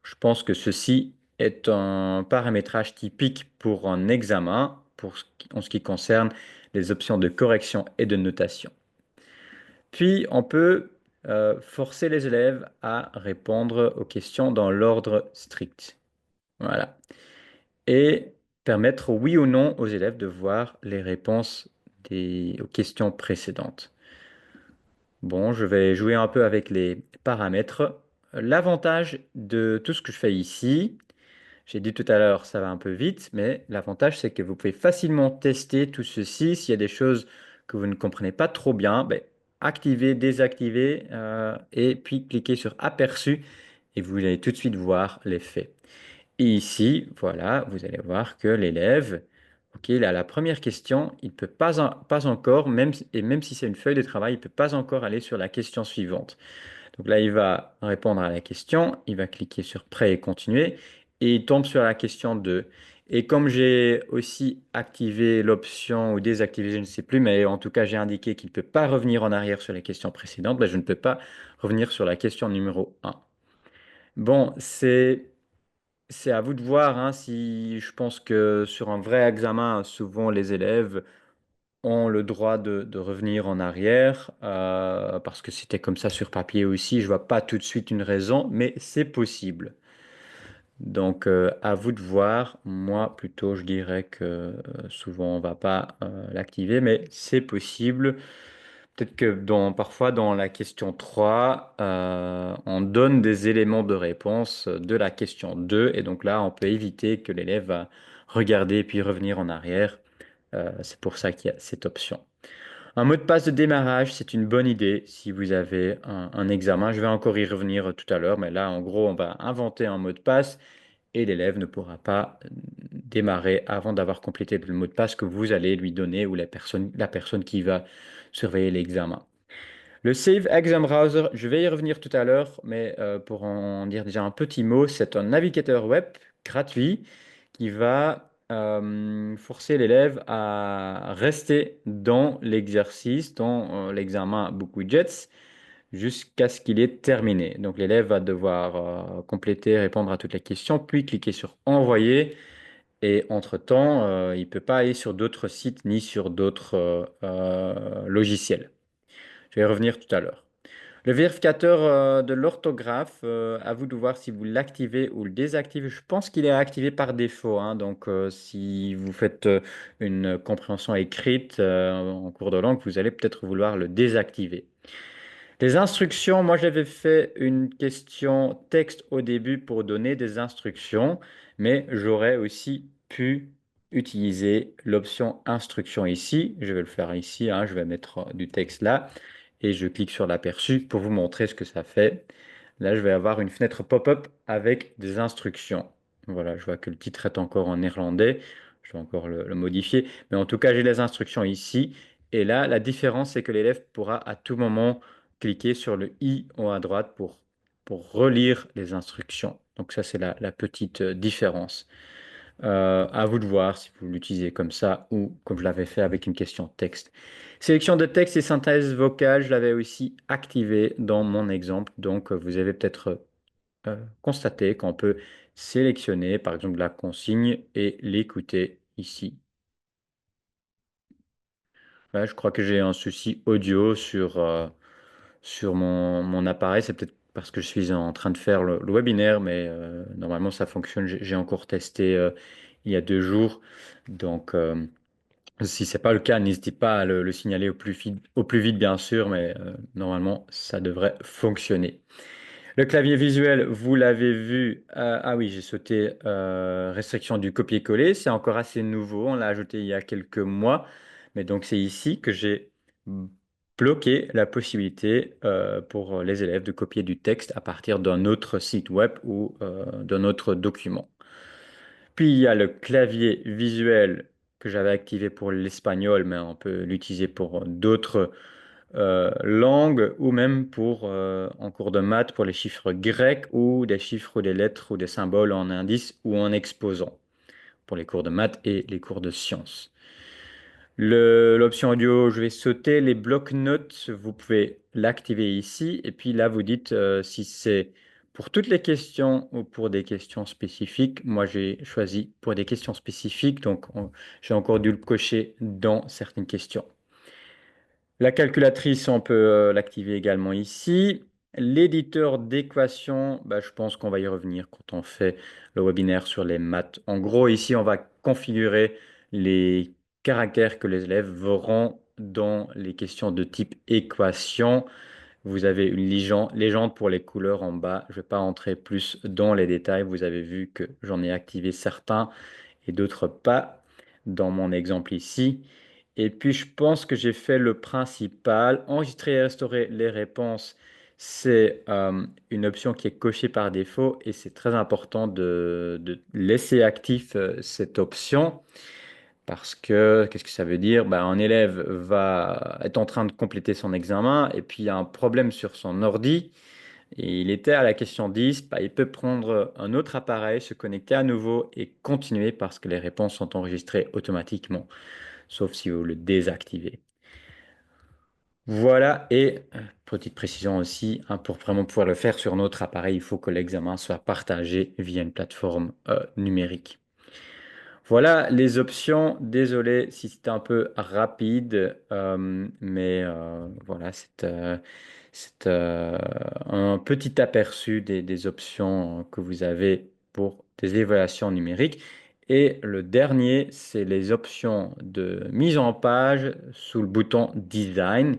Je pense que ceci est un paramétrage typique pour un examen en ce qui concerne les options de correction et de notation. Puis, on peut forcer les élèves à répondre aux questions dans l'ordre strict. Voilà. Et permettre oui ou non aux élèves de voir les réponses aux questions précédentes. Bon, je vais jouer un peu avec les paramètres. L'avantage de tout ce que je fais ici, j'ai dit tout à l'heure, ça va un peu vite, mais l'avantage, c'est que vous pouvez facilement tester tout ceci. S'il y a des choses que vous ne comprenez pas trop bien, ben, activer, désactiver, et puis cliquer sur Aperçu et vous allez tout de suite voir l'effet. Et ici, voilà, vous allez voir que l'élève, ok, il a la première question, il ne peut pas encore, et même si c'est une feuille de travail, il ne peut pas encore aller sur la question suivante. Donc là, il va répondre à la question, il va cliquer sur Prêt et continuer, et il tombe sur la question 2. Et comme j'ai aussi activé l'option ou désactivé, je ne sais plus, mais en tout cas, j'ai indiqué qu'il ne peut pas revenir en arrière sur les questions précédentes, ben, je ne peux pas revenir sur la question numéro 1. Bon, c'est à vous de voir, hein, si je pense que sur un vrai examen, souvent les élèves ont le droit de revenir en arrière, parce que c'était comme ça sur papier aussi. Je vois pas tout de suite une raison, mais c'est possible. Donc, à vous de voir. Moi, plutôt, je dirais que souvent, on va pas l'activer, mais c'est possible. Peut-être que parfois, dans la question 3, on donne des éléments de réponse de la question 2, et donc là, on peut éviter que l'élève va regarder puis revenir en arrière. C'est pour ça qu'il y a cette option. Un mot de passe de démarrage, c'est une bonne idée si vous avez un examen. Je vais encore y revenir tout à l'heure, mais là, en gros, on va inventer un mot de passe et l'élève ne pourra pas démarrer avant d'avoir complété le mot de passe que vous allez lui donner ou la personne qui va surveiller l'examen. Le Save Exam Browser, je vais y revenir tout à l'heure, mais pour en dire déjà un petit mot, c'est un navigateur web gratuit qui va forcer l'élève à rester dans l'exercice, dans l'examen BookWidgets, jusqu'à ce qu'il ait terminé. Donc l'élève va devoir compléter, répondre à toutes les questions, puis cliquer sur Envoyer. Et entre-temps, il ne peut pas aller sur d'autres sites ni sur d'autres logiciels. Je vais y revenir tout à l'heure. Le vérificateur de l'orthographe, à vous de voir si vous l'activez ou le désactivez. Je pense qu'il est activé par défaut, hein. Donc, si vous faites une compréhension écrite en cours de langue, vous allez peut-être vouloir le désactiver. Les instructions, moi j'avais fait une question texte au début pour donner des instructions, mais j'aurais aussi pu utiliser l'option instruction ici. Je vais le faire ici, hein, je vais mettre du texte là et je clique sur l'aperçu pour vous montrer ce que ça fait. Là, je vais avoir une fenêtre pop-up avec des instructions. Voilà, je vois que le titre est encore en néerlandais. Je vais encore le modifier. Mais en tout cas, j'ai les instructions ici. Et là, la différence, c'est que l'élève pourra à tout moment cliquer sur le i en haut à droite pour relire les instructions. Donc ça, c'est la petite différence. À vous de voir si vous l'utilisez comme ça ou comme je l'avais fait avec une question texte. Sélection de texte et synthèse vocale, je l'avais aussi activé dans mon exemple. Donc, vous avez peut-être constaté qu'on peut sélectionner, par exemple, la consigne et l'écouter ici. Là, je crois que j'ai un souci audio sur mon appareil. C'est peut-être parce que je suis en train de faire le webinaire, mais normalement ça fonctionne. J'ai encore testé il y a 2 jours. Donc, si ce n'est pas le cas, n'hésitez pas à le signaler au plus vite, bien sûr, mais normalement ça devrait fonctionner. Le clavier visuel, vous l'avez vu. Ah oui, j'ai sauté restriction du copier-coller. C'est encore assez nouveau. On l'a ajouté il y a quelques mois. Mais donc, c'est ici que j'ai bloqué la possibilité pour les élèves de copier du texte à partir d'un autre site web ou d'un autre document. Puis, il y a le clavier visuel que j'avais activé pour l'espagnol, mais on peut l'utiliser pour d'autres langue ou même pour en cours de maths pour les chiffres grecs ou des chiffres ou des lettres ou des symboles en indice ou en exposant pour les cours de maths et les cours de sciences. L'option audio, je vais sauter les blocs-notes. Vous pouvez l'activer ici et puis là vous dites si c'est pour toutes les questions ou pour des questions spécifiques. Moi j'ai choisi pour des questions spécifiques donc j'ai encore dû le cocher dans certaines questions. La calculatrice, on peut l'activer également ici. L'éditeur d'équations, bah, je pense qu'on va y revenir quand on fait le webinaire sur les maths. En gros, ici, on va configurer les caractères que les élèves verront dans les questions de type équation. Vous avez une légende pour les couleurs en bas. Je ne vais pas entrer plus dans les détails. Vous avez vu que j'en ai activé certains et d'autres pas dans mon exemple ici. Et puis, je pense que j'ai fait le principal. Enregistrer et restaurer les réponses, c'est une option qui est cochée par défaut et c'est très important de laisser actif cette option parce que qu'est-ce que ça veut dire? Ben, un élève va être en train de compléter son examen et puis il y a un problème sur son ordi et il était à la question 10, ben, il peut prendre un autre appareil, se connecter à nouveau et continuer parce que les réponses sont enregistrées automatiquement, sauf si vous le désactivez. Voilà, et petite précision aussi, hein, pour vraiment pouvoir le faire sur notre appareil, il faut que l'examen soit partagé via une plateforme numérique. Voilà les options. Désolé si c'était un peu rapide, mais voilà, c'est un petit aperçu des options que vous avez pour des évaluations numériques. Et le dernier, c'est les options de mise en page sous le bouton Design.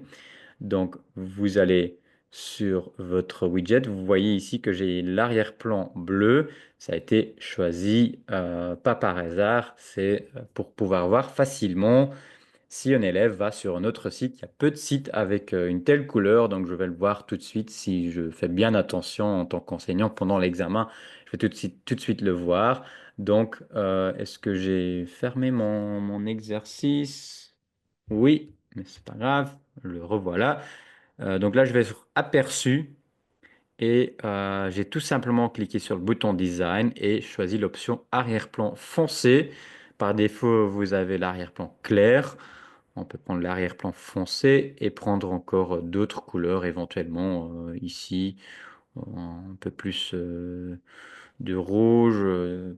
Donc, vous allez sur votre widget. Vous voyez ici que j'ai l'arrière-plan bleu. Ça a été choisi pas par hasard. C'est pour pouvoir voir facilement si un élève va sur un autre site. Il y a peu de sites avec une telle couleur. Donc, je vais le voir tout de suite si je fais bien attention en tant qu'enseignant pendant l'examen. Je vais tout de suite le voir. Donc, est-ce que j'ai fermé mon exercice? Oui, mais c'est pas grave. Le revoilà. Donc là, je vais sur Aperçu et j'ai tout simplement cliqué sur le bouton Design et choisi l'option Arrière-plan foncé. Par défaut, vous avez l'arrière-plan clair. On peut prendre l'arrière-plan foncé et prendre encore d'autres couleurs éventuellement ici, un peu plus de rouge,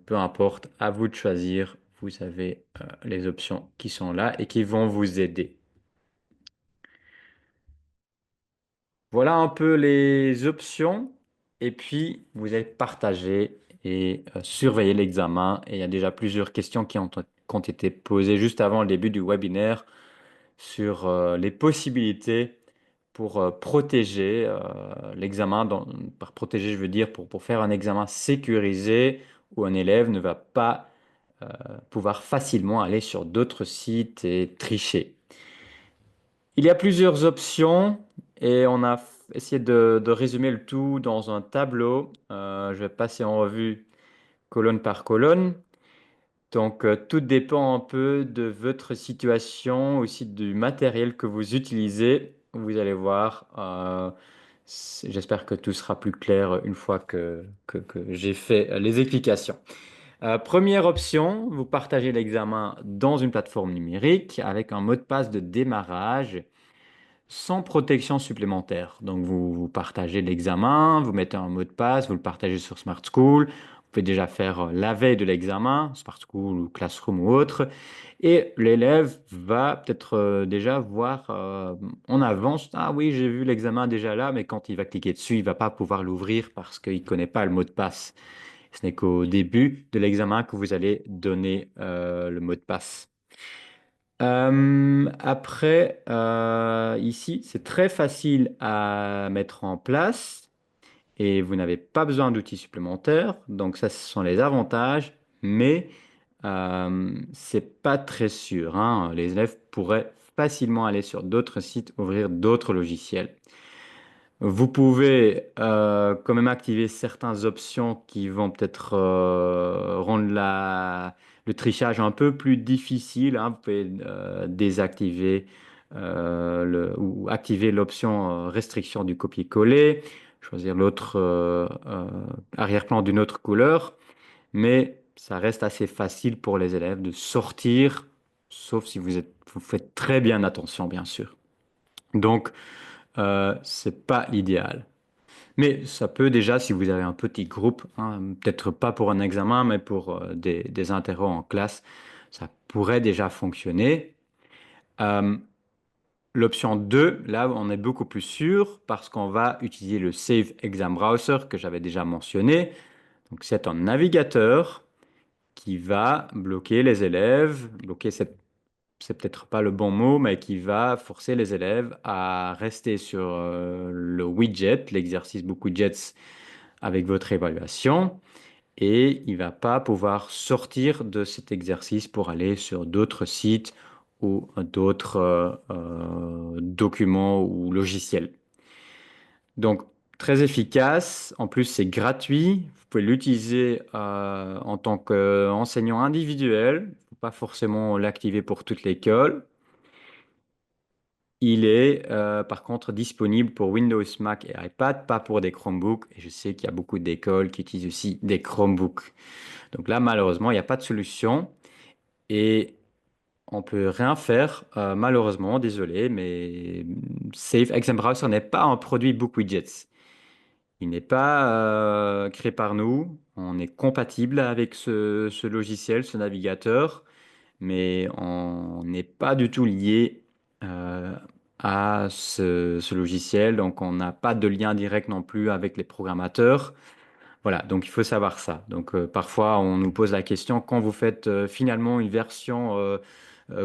peu importe, à vous de choisir. Vous avez les options qui sont là et qui vont vous aider. Voilà un peu les options. Et puis, vous allez partager et surveiller l'examen. Et il y a déjà plusieurs questions qui ont été posées juste avant le début du webinaire sur les possibilités pour protéger l'examen. Par protéger, je veux dire pour faire un examen sécurisé où un élève ne va pas pouvoir facilement aller sur d'autres sites et tricher. Il y a plusieurs options et on a essayé de résumer le tout dans un tableau. Je vais passer en revue colonne par colonne. Donc, tout dépend un peu de votre situation, aussi du matériel que vous utilisez. Vous allez voir, j'espère que tout sera plus clair une fois que j'ai fait les explications. Première option, vous partagez l'examen dans une plateforme numérique avec un mot de passe de démarrage sans protection supplémentaire. Donc, vous partagez l'examen, vous mettez un mot de passe, vous le partagez sur Smart School. Vous pouvez déjà faire la veille de l'examen, Smart School ou Classroom ou autre. Et l'élève va peut-être déjà voir en avance, ah oui, j'ai vu l'examen déjà là, mais quand il va cliquer dessus, il va pas pouvoir l'ouvrir parce qu'il ne connaît pas le mot de passe. Ce n'est qu'au début de l'examen que vous allez donner le mot de passe. Après, ici, c'est très facile à mettre en place et vous n'avez pas besoin d'outils supplémentaires. Donc ça, ce sont les avantages, mais c'est pas très sûr, hein. Les élèves pourraient facilement aller sur d'autres sites, ouvrir d'autres logiciels. Vous pouvez quand même activer certaines options qui vont peut-être rendre le trichage un peu plus difficile, hein. Vous pouvez désactiver ou activer l'option restriction du copier-coller, choisir l'autre arrière-plan d'une autre couleur, mais ça reste assez facile pour les élèves de sortir, sauf si vous faites très bien attention, bien sûr. Donc, c'est pas l'idéal. Mais ça peut déjà, si vous avez un petit groupe, hein, peut-être pas pour un examen, mais pour des interros en classe, ça pourrait déjà fonctionner. Euh, L'option 2, là, on est beaucoup plus sûr parce qu'on va utiliser le Save Exam Browser que j'avais déjà mentionné. Donc, c'est un navigateur qui va bloquer les élèves. Bloquer, c'est peut-être pas le bon mot, mais qui va forcer les élèves à rester sur le widget, l'exercice Book Widgets avec votre évaluation et il va pas pouvoir sortir de cet exercice pour aller sur d'autres sites ou d'autres documents ou logiciels. Donc, Très efficace. En plus, c'est gratuit. Vous pouvez l'utiliser en tant qu'enseignant individuel. Il ne faut pas forcément l'activer pour toute l'école. Il est par contre disponible pour Windows, Mac et iPad, pas pour des Chromebooks. Et je sais qu'il y a beaucoup d'écoles qui utilisent aussi des Chromebooks. Donc là, malheureusement, il n'y a pas de solution. Et on peut rien faire, malheureusement, désolé, mais Safe Exam Browser n'est pas un produit BookWidgets. Il n'est pas créé par nous. On est compatible avec ce logiciel, ce navigateur, mais on n'est pas du tout lié euh, à ce logiciel. Donc, on n'a pas de lien direct non plus avec les programmateurs. Voilà, donc il faut savoir ça. Donc, parfois, on nous pose la question, quand vous faites finalement une version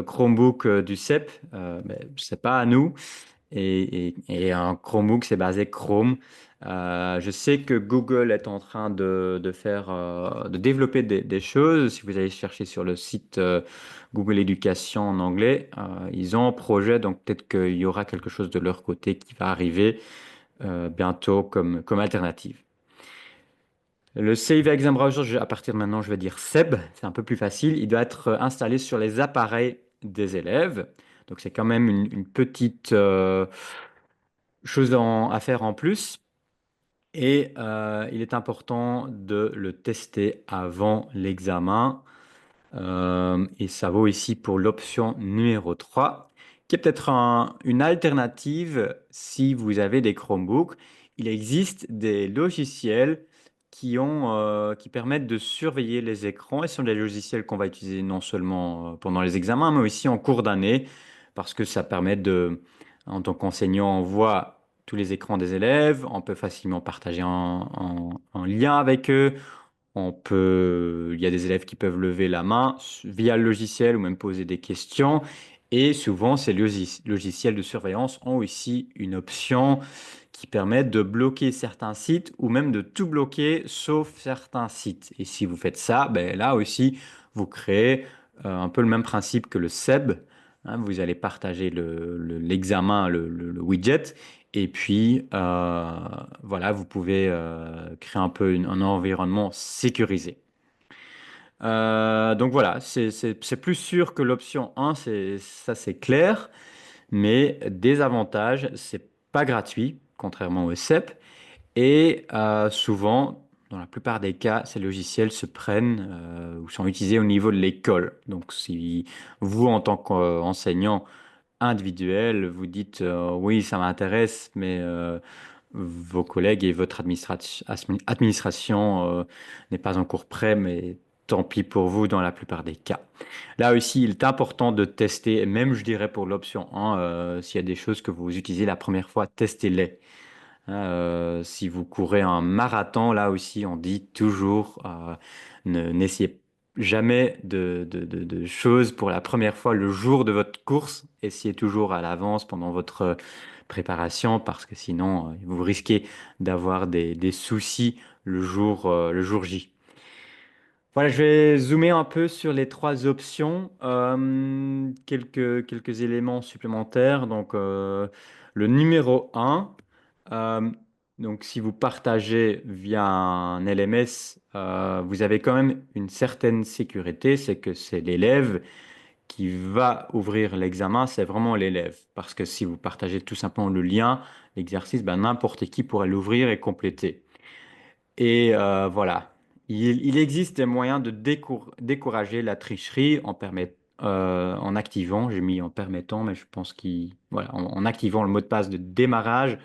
Chromebook du CEP, ben, c'est pas à nous. Et un Chromebook, c'est basé Chrome. Je sais que Google est en train de faire, de développer des choses. Si vous allez chercher sur le site Google Éducation en anglais, ils ont un projet, donc peut-être qu'il y aura quelque chose de leur côté qui va arriver bientôt comme alternative. Le Save Exam Browser, à partir de maintenant, je vais dire SEB, c'est un peu plus facile. Il doit être installé sur les appareils des élèves. Donc c'est quand même une petite chose à faire en plus. Et il est important de le tester avant l'examen. Et ça vaut ici pour l'option numéro 3, qui est peut-être une alternative si vous avez des Chromebooks. Il existe des logiciels qui permettent de surveiller les écrans et ce sont des logiciels qu'on va utiliser non seulement pendant les examens, mais aussi en cours d'année, parce que ça permet en tant qu'enseignant, on voit tous les écrans des élèves, on peut facilement partager en lien avec eux. Il y a des élèves qui peuvent lever la main via le logiciel ou même poser des questions. Et souvent, ces logiciels de surveillance ont aussi une option qui permet de bloquer certains sites ou même de tout bloquer sauf certains sites. Et si vous faites ça, ben là aussi, vous créez un peu le même principe que le SEB. Hein, vous allez partager l'examen, le widget, et puis, voilà, vous pouvez créer un peu un environnement sécurisé. Donc voilà, c'est plus sûr que l'option 1, ça c'est clair, mais des avantages, c'est pas gratuit, contrairement au CEP, et souvent, dans la plupart des cas, ces logiciels se prennent ou sont utilisés au niveau de l'école. Donc si vous, en tant qu'enseignant, individuel, vous dites oui, ça m'intéresse, mais vos collègues et votre administration n'est pas encore prêt, mais tant pis pour vous dans la plupart des cas. Là aussi, il est important de tester, et même je dirais pour l'option 1, s'il y a des choses que vous utilisez la première fois, testez-les. Hein, si vous courez un marathon, là aussi, on dit toujours, n'essayez jamais de choses pour la première fois le jour de votre course. Essayez toujours à l'avance pendant votre préparation parce que sinon, vous risquez d'avoir des soucis le jour J. Voilà, je vais zoomer un peu sur les trois options. Quelques éléments supplémentaires. Donc, le numéro un, euh, donc si vous partagez via un LMS, vous avez quand même une certaine sécurité. C'est que c'est l'élève qui va ouvrir l'examen, c'est vraiment l'élève. Parce que si vous partagez tout simplement le lien, l'exercice, ben, n'importe qui pourrait l'ouvrir et compléter. Et voilà, il existe des moyens de décourager la tricherie en activant, j'ai mis en permettant, mais je pense voilà, en activant le mot de passe de démarrage,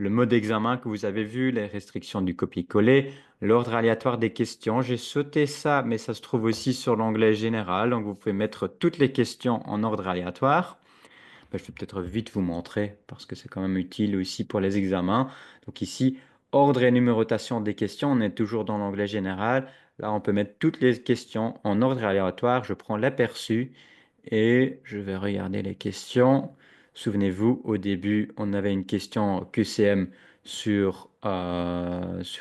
le mode examen que vous avez vu, les restrictions du copier-coller, l'ordre aléatoire des questions. J'ai sauté ça, mais ça se trouve aussi sur l'onglet général, donc vous pouvez mettre toutes les questions en ordre aléatoire. Ben, je vais peut-être vite vous montrer parce que c'est quand même utile aussi pour les examens. Donc ici, ordre et numérotation des questions, on est toujours dans l'onglet général. Là, on peut mettre toutes les questions en ordre aléatoire. Je prends l'aperçu et je vais regarder les questions. Souvenez-vous, au début, on avait une question QCM sur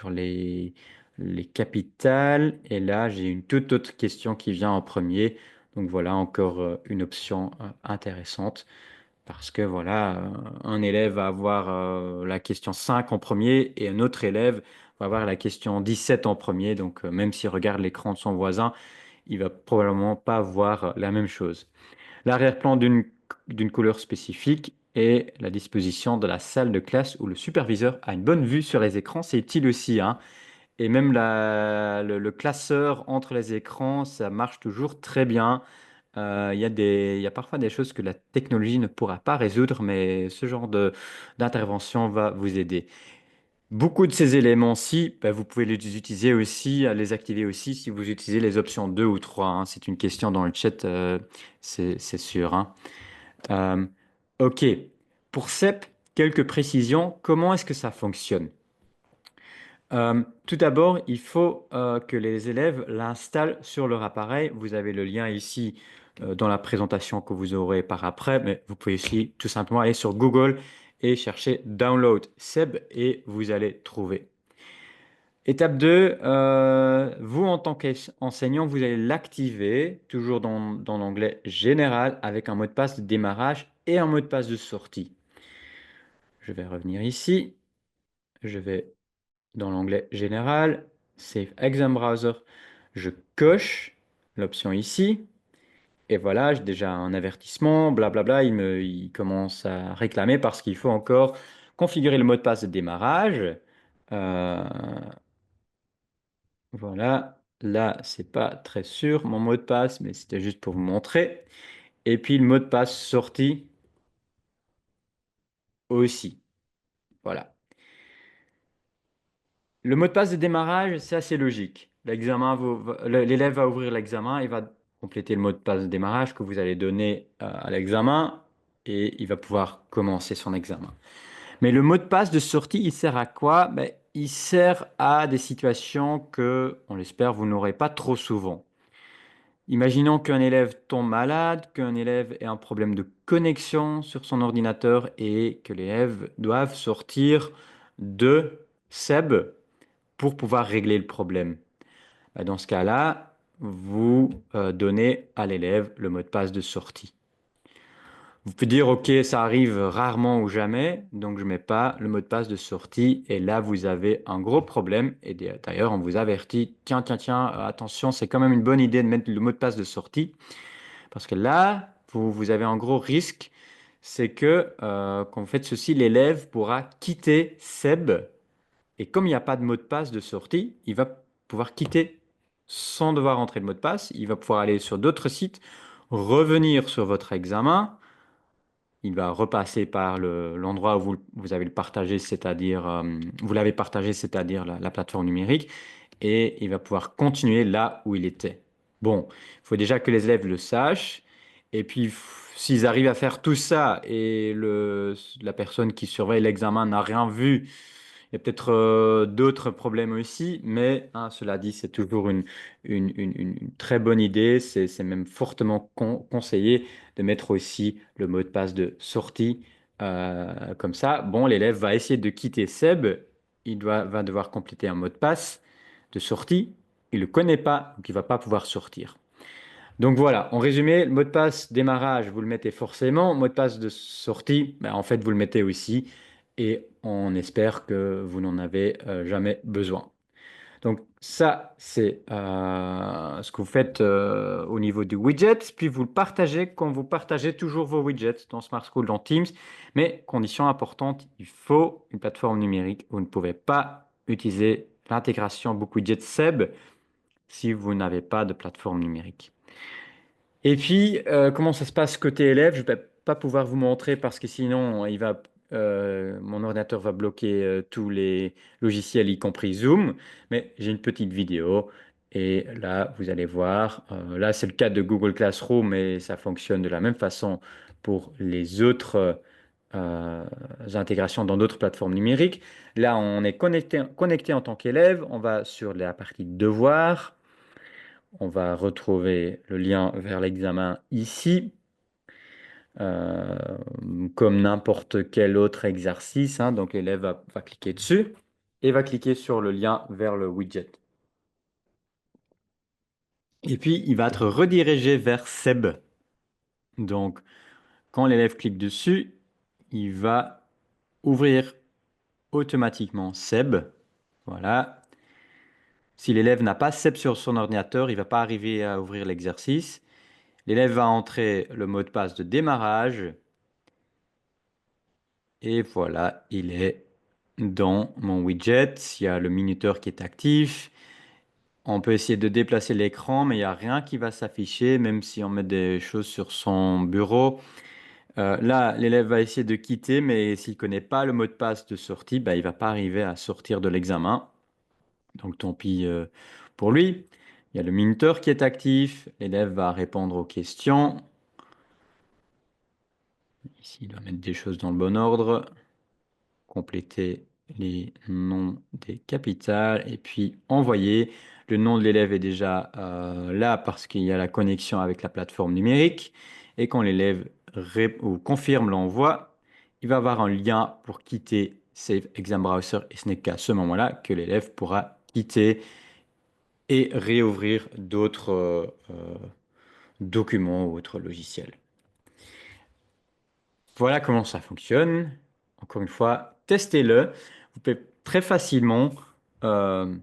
les capitales. Et là, j'ai une toute autre question qui vient en premier. Donc voilà encore une option intéressante. Parce que voilà, un élève va avoir la question 5 en premier et un autre élève va avoir la question 17 en premier. Donc, même s'il regarde l'écran de son voisin, il va probablement pas voir la même chose. L'arrière-plan d'une couleur spécifique et la disposition de la salle de classe où le superviseur a une bonne vue sur les écrans, c'est utile aussi, hein. Et même le classeur entre les écrans, ça marche toujours très bien. Il y a parfois des choses que la technologie ne pourra pas résoudre, mais ce genre d'intervention va vous aider. Beaucoup de ces éléments-ci, ben, vous pouvez les utiliser aussi, les activer aussi si vous utilisez les options 2 ou 3, hein. C'est une question dans le chat, c'est sûr, hein. Euh, ok. Pour CEP, quelques précisions. Comment est-ce que ça fonctionne? Tout d'abord, il faut que les élèves l'installent sur leur appareil. Vous avez le lien ici dans la présentation que vous aurez par après, mais vous pouvez aussi tout simplement aller sur Google et chercher Download SEB et vous allez trouver. Étape 2, vous en tant qu'enseignant, vous allez l'activer, toujours dans l'onglet Général, avec un mot de passe de démarrage et un mot de passe de sortie. Je vais revenir ici. Je vais dans l'onglet Général, Save Exam Browser. Je coche l'option ici. Et voilà, j'ai déjà un avertissement, blablabla. Il commence à réclamer parce qu'il faut encore configurer le mot de passe de démarrage. Euh, voilà, là, c'est pas très sûr mon mot de passe, mais c'était juste pour vous montrer. Et puis le mot de passe sortie aussi. Voilà. Le mot de passe de démarrage, c'est assez logique. L'élève va ouvrir l'examen, il va compléter le mot de passe de démarrage que vous allez donner à l'examen et il va pouvoir commencer son examen. Mais le mot de passe de sortie, il sert à quoi? Ben, il sert à des situations que, on l'espère, vous n'aurez pas trop souvent. Imaginons qu'un élève tombe malade, qu'un élève ait un problème de connexion sur son ordinateur et que l'élève doive sortir de SEB pour pouvoir régler le problème. Dans ce cas-là, vous donnez à l'élève le mot de passe de sortie. Vous pouvez dire, OK, ça arrive rarement ou jamais, donc je ne mets pas le mot de passe de sortie. Et là, vous avez un gros problème. Et d'ailleurs, on vous avertit, tiens, tiens, tiens, attention, c'est quand même une bonne idée de mettre le mot de passe de sortie. Parce que là, vous avez un gros risque, c'est que quand vous faites ceci, l'élève pourra quitter SEB et comme il n'y a pas de mot de passe de sortie, il va pouvoir quitter sans devoir entrer le mot de passe. Il va pouvoir aller sur d'autres sites, revenir sur votre examen. Il va repasser par l'endroit où vous avez le partagé, c'est-à-dire vous l'avez partagé, c'est-à-dire la plateforme numérique, et il va pouvoir continuer là où il était. Bon, il faut déjà que les élèves le sachent. Et puis, s'ils arrivent à faire tout ça et la personne qui surveille l'examen n'a rien vu, il y a peut-être d'autres problèmes aussi, mais hein, cela dit, c'est toujours une très bonne idée. C'est même fortement conseillé de mettre aussi le mot de passe de sortie. Comme ça, bon, l'élève va essayer de quitter Seb, va devoir compléter un mot de passe de sortie. Il ne le connaît pas, donc il ne va pas pouvoir sortir. Donc voilà, en résumé, le mot de passe démarrage, vous le mettez forcément. Mot de passe de sortie, ben, en fait, vous le mettez aussi. Et on espère que vous n'en avez jamais besoin. Donc ça, c'est ce que vous faites au niveau du widget. Puis vous le partagez quand vous partagez toujours vos widgets dans Smart School, dans Teams. Mais condition importante, il faut une plateforme numérique. Vous ne pouvez pas utiliser l'intégration BookWidget Seb si vous n'avez pas de plateforme numérique. Et puis, comment ça se passe côté élève? Je ne vais pas pouvoir vous montrer parce que sinon, mon ordinateur va bloquer tous les logiciels, y compris Zoom. Mais j'ai une petite vidéo et là, vous allez voir. Là, c'est le cas de Google Classroom, mais ça fonctionne de la même façon pour les autres intégrations dans d'autres plateformes numériques. Là, on est connecté en tant qu'élève. On va sur la partie devoirs. On va retrouver le lien vers l'examen ici, euh, comme n'importe quel autre exercice, hein. Donc l'élève va cliquer dessus et va cliquer sur le lien vers le widget. Et puis il va être redirigé vers Seb. Donc quand l'élève clique dessus, il va ouvrir automatiquement Seb. Voilà. Si l'élève n'a pas Seb sur son ordinateur, il ne va pas arriver à ouvrir l'exercice. L'élève va entrer le mot de passe de démarrage. Et voilà, il est dans mon widget. Il y a le minuteur qui est actif. On peut essayer de déplacer l'écran, mais il n'y a rien qui va s'afficher, même si on met des choses sur son bureau. Là, l'élève va essayer de quitter, mais s'il ne connaît pas le mot de passe de sortie, bah, il ne va pas arriver à sortir de l'examen. Donc tant pis pour lui. Il y a le minuteur qui est actif. L'élève va répondre aux questions. Ici, il va mettre des choses dans le bon ordre. Compléter les noms des capitales et puis envoyer. Le nom de l'élève est déjà là parce qu'il y a la connexion avec la plateforme numérique. Et quand l'élève ou confirme l'envoi, il va avoir un lien pour quitter Save Exam Browser et ce n'est qu'à ce moment-là que l'élève pourra quitter et réouvrir d'autres documents ou autres logiciels. Voilà comment ça fonctionne. Encore une fois, testez-le. Vous pouvez très facilement euh,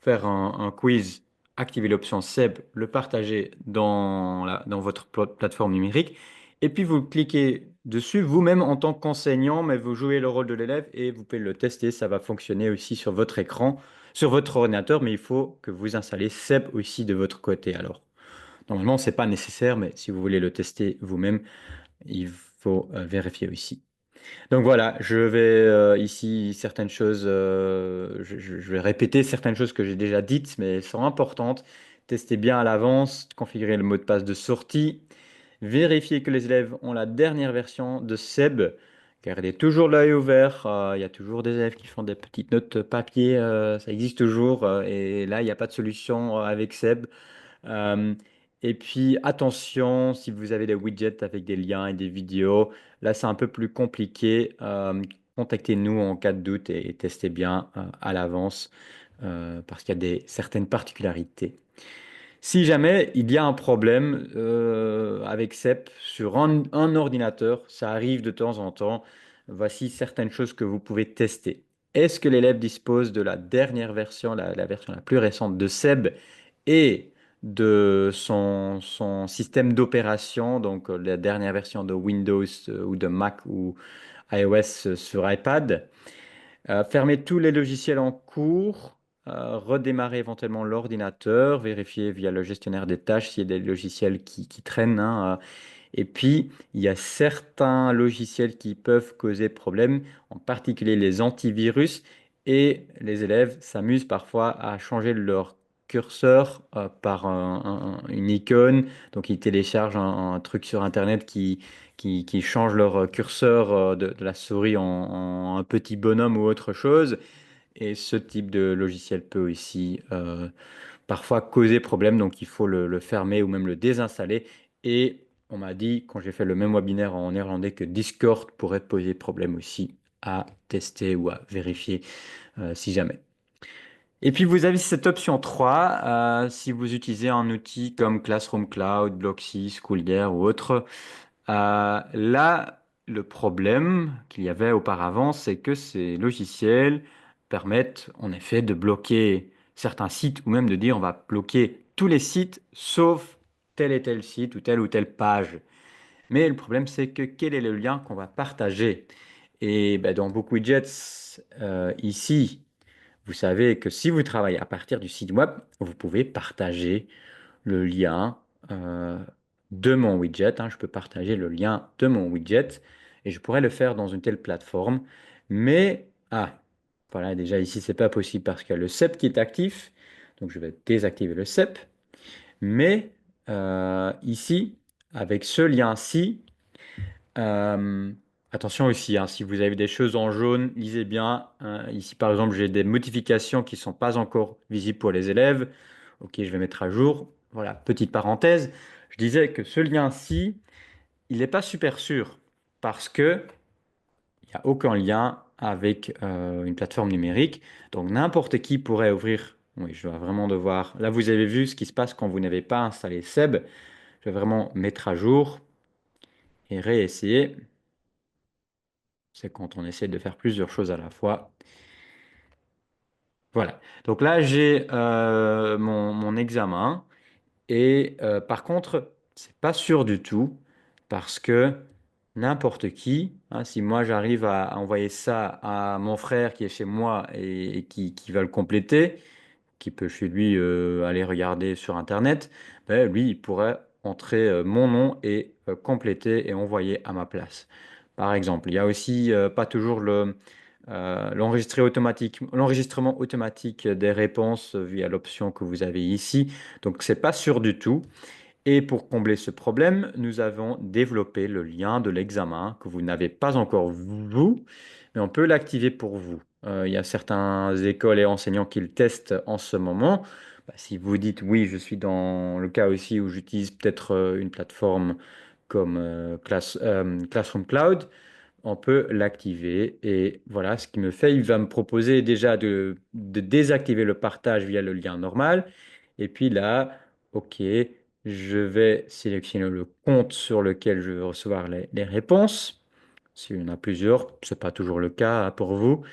faire un quiz, activer l'option SEB, le partager dans votre plateforme numérique, et puis vous cliquez dessus vous-même en tant qu'enseignant, mais vous jouez le rôle de l'élève et vous pouvez le tester. Ça va fonctionner aussi sur votre écran, sur votre ordinateur, mais il faut que vous installez SEB aussi de votre côté. Alors, normalement, ce n'est pas nécessaire, mais si vous voulez le tester vous-même, il faut vérifier aussi. Donc voilà, je vais ici certaines choses, je vais répéter certaines choses que j'ai déjà dites, mais elles sont importantes. Testez bien à l'avance, configurez le mot de passe de sortie, vérifiez que les élèves ont la dernière version de SEB, gardez toujours l'œil ouvert. Il y a toujours des élèves qui font des petites notes papier, ça existe toujours, et là, il n'y a pas de solution avec SEB. Euh, et puis attention, si vous avez des widgets avec des liens et des vidéos, là c'est un peu plus compliqué. Contactez-nous en cas de doute et testez bien à l'avance parce qu'il y a certaines particularités. Si jamais il y a un problème avec CEP sur un ordinateur, ça arrive de temps en temps, voici certaines choses que vous pouvez tester. Est-ce que l'élève dispose de la dernière version, la version la plus récente de SEB et de son système d'opération, donc la dernière version de Windows ou de Mac ou iOS sur iPad? Fermer tous les logiciels en cours, redémarrer éventuellement l'ordinateur, vérifier via le gestionnaire des tâches s'il y a des logiciels qui traînent, hein. Et puis, il y a certains logiciels qui peuvent causer problème, en particulier les antivirus. Et les élèves s'amusent parfois à changer leur curseur par une icône. Donc, ils téléchargent un truc sur Internet qui change leur curseur de la souris en un petit bonhomme ou autre chose. Et ce type de logiciel peut aussi parfois causer problème, donc il faut le fermer ou même le désinstaller. Et on m'a dit, quand j'ai fait le même webinaire en néerlandais, que Discord pourrait poser problème aussi à tester ou à vérifier si jamais. Et puis vous avez cette option 3, si vous utilisez un outil comme Classroom Cloud, Blocksy, Schoolyear ou autre. Là, le problème qu'il y avait auparavant, c'est que ces logiciels permettent en effet de bloquer certains sites ou même de dire on va bloquer tous les sites sauf tel et tel site ou telle page. Mais le problème, c'est que quel est le lien qu'on va partager? Et ben, dans beaucoup de widgets, ici, vous savez que si vous travaillez à partir du site web, vous pouvez partager le lien euh, de mon widget, hein. Je peux partager le lien de mon widget et je pourrais le faire dans une telle plateforme. Mais, voilà, déjà ici, c'est pas possible parce qu'il y a le CEP qui est actif. Donc, je vais désactiver le CEP. Mais ici, avec ce lien-ci, euh, attention aussi, hein, si vous avez des choses en jaune, lisez bien, hein. Ici, par exemple, j'ai des modifications qui ne sont pas encore visibles pour les élèves. Ok, je vais mettre à jour. Voilà, petite parenthèse. Je disais que ce lien-ci, il n'est pas super sûr parce que il n'y a aucun lien avec une plateforme numérique. Donc, n'importe qui pourrait ouvrir. Oui, je vais vraiment devoir. Là, vous avez vu ce qui se passe quand vous n'avez pas installé SEB. Je vais vraiment mettre à jour. et réessayer. C'est quand on essaie de faire plusieurs choses à la fois. Voilà. Donc là, j'ai mon examen. Et par contre, c'est pas sûr du tout parce que n'importe qui, hein, si moi j'arrive à envoyer ça à mon frère qui est chez moi et qui va le compléter, qui peut chez lui aller regarder sur Internet, ben, lui, il pourrait entrer mon nom et compléter et envoyer à ma place. Par exemple, il y a aussi pas toujours l'enregistrement automatique des réponses via l'option que vous avez ici. Donc, c'est pas sûr du tout. Et pour combler ce problème, nous avons développé le lien de l'examen que vous n'avez pas encore vous, mais on peut l'activer pour vous. Il y a certaines écoles et enseignants qui le testent en ce moment. Bah, si vous dites oui, je suis dans le cas aussi où j'utilise peut-être une plateforme comme Classroom Cloud, on peut l'activer. Et voilà ce qu'il me fait. Il va me proposer déjà de désactiver le partage via le lien normal. Et puis là, OK, je vais sélectionner le compte sur lequel je veux recevoir les réponses. S'il y en a plusieurs, ce n'est pas toujours le cas hein, pour vous.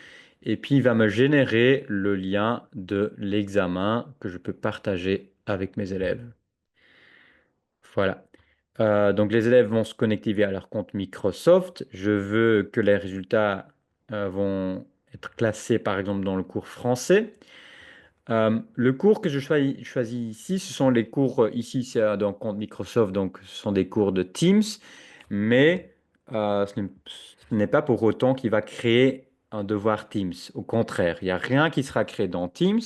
Et puis, il va me générer le lien de l'examen que je peux partager avec mes élèves. Voilà. Donc, les élèves vont se connecter via leur compte Microsoft. Je veux que les résultats vont être classés, par exemple, dans le cours français. Le cours que je choisis ici, ce sont les cours, ici c'est dans le compte Microsoft, donc ce sont des cours de Teams, mais ce n'est pas pour autant qu'il va créer un devoir Teams. Au contraire, il n'y a rien qui sera créé dans Teams.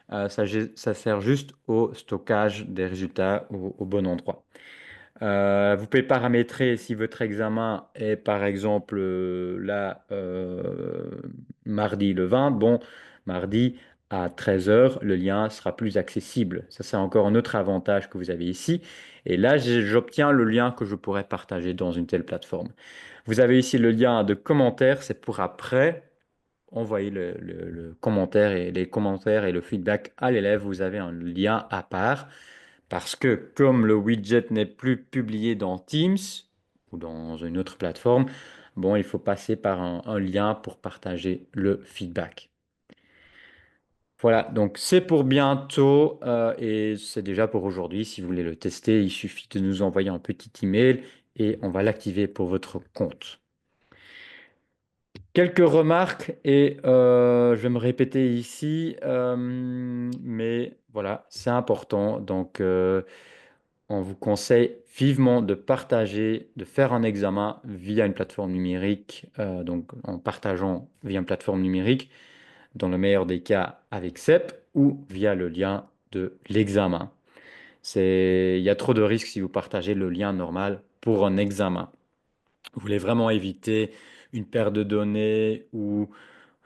Ça sert juste au stockage des résultats au bon endroit. Vous pouvez paramétrer si votre examen est par exemple là mardi le 20. Bon, mardi à 13 heures, le lien sera plus accessible. Ça, c'est encore un autre avantage que vous avez ici. Et là, j'obtiens le lien que je pourrais partager dans une telle plateforme. Vous avez ici le lien de commentaires, c'est pour après envoyer le commentaire et les commentaires et le feedback à l'élève. Vous avez un lien à part. Parce que comme le widget n'est plus publié dans Teams ou dans une autre plateforme, bon, il faut passer par un lien pour partager le feedback. Voilà, donc c'est pour bientôt et c'est déjà pour aujourd'hui. Si vous voulez le tester, il suffit de nous envoyer un petit email et on va l'activer pour votre compte. Quelques remarques et je vais me répéter ici, mais voilà, c'est important. Donc, on vous conseille vivement de partager, de faire un examen via une plateforme numérique, donc en partageant via une plateforme numérique, dans le meilleur des cas avec CEP ou via le lien de l'examen. Il y a trop de risques si vous partagez le lien normal pour un examen. Vous voulez vraiment éviter une perte de données ou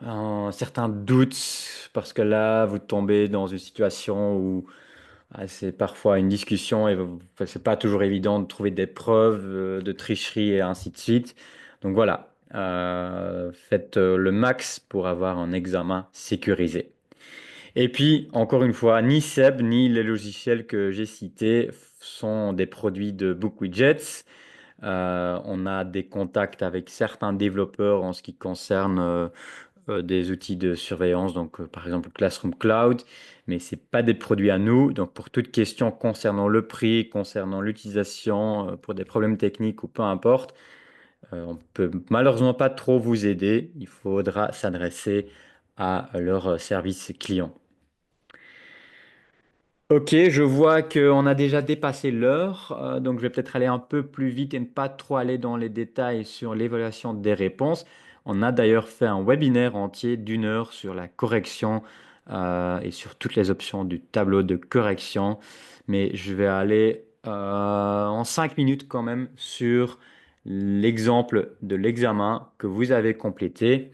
un certain doute parce que là, vous tombez dans une situation où c'est parfois une discussion et c'est pas toujours évident de trouver des preuves de tricherie et ainsi de suite. Donc voilà, faites le max pour avoir un examen sécurisé. Et puis, encore une fois, ni Seb ni les logiciels que j'ai cités sont des produits de BookWidgets. On a des contacts avec certains développeurs en ce qui concerne des outils de surveillance, donc par exemple Classroom Cloud, mais ce n'est pas des produits à nous. Donc pour toute question concernant le prix, concernant l'utilisation, pour des problèmes techniques ou peu importe, on peut malheureusement pas trop vous aider. Il faudra s'adresser à leur service client. Ok, je vois qu'on a déjà dépassé l'heure, donc je vais peut-être aller un peu plus vite et ne pas trop aller dans les détails sur l'évaluation des réponses. On a d'ailleurs fait un webinaire entier d'1 heure sur la correction et sur toutes les options du tableau de correction, mais je vais aller en 5 minutes quand même sur l'exemple de l'examen que vous avez complété,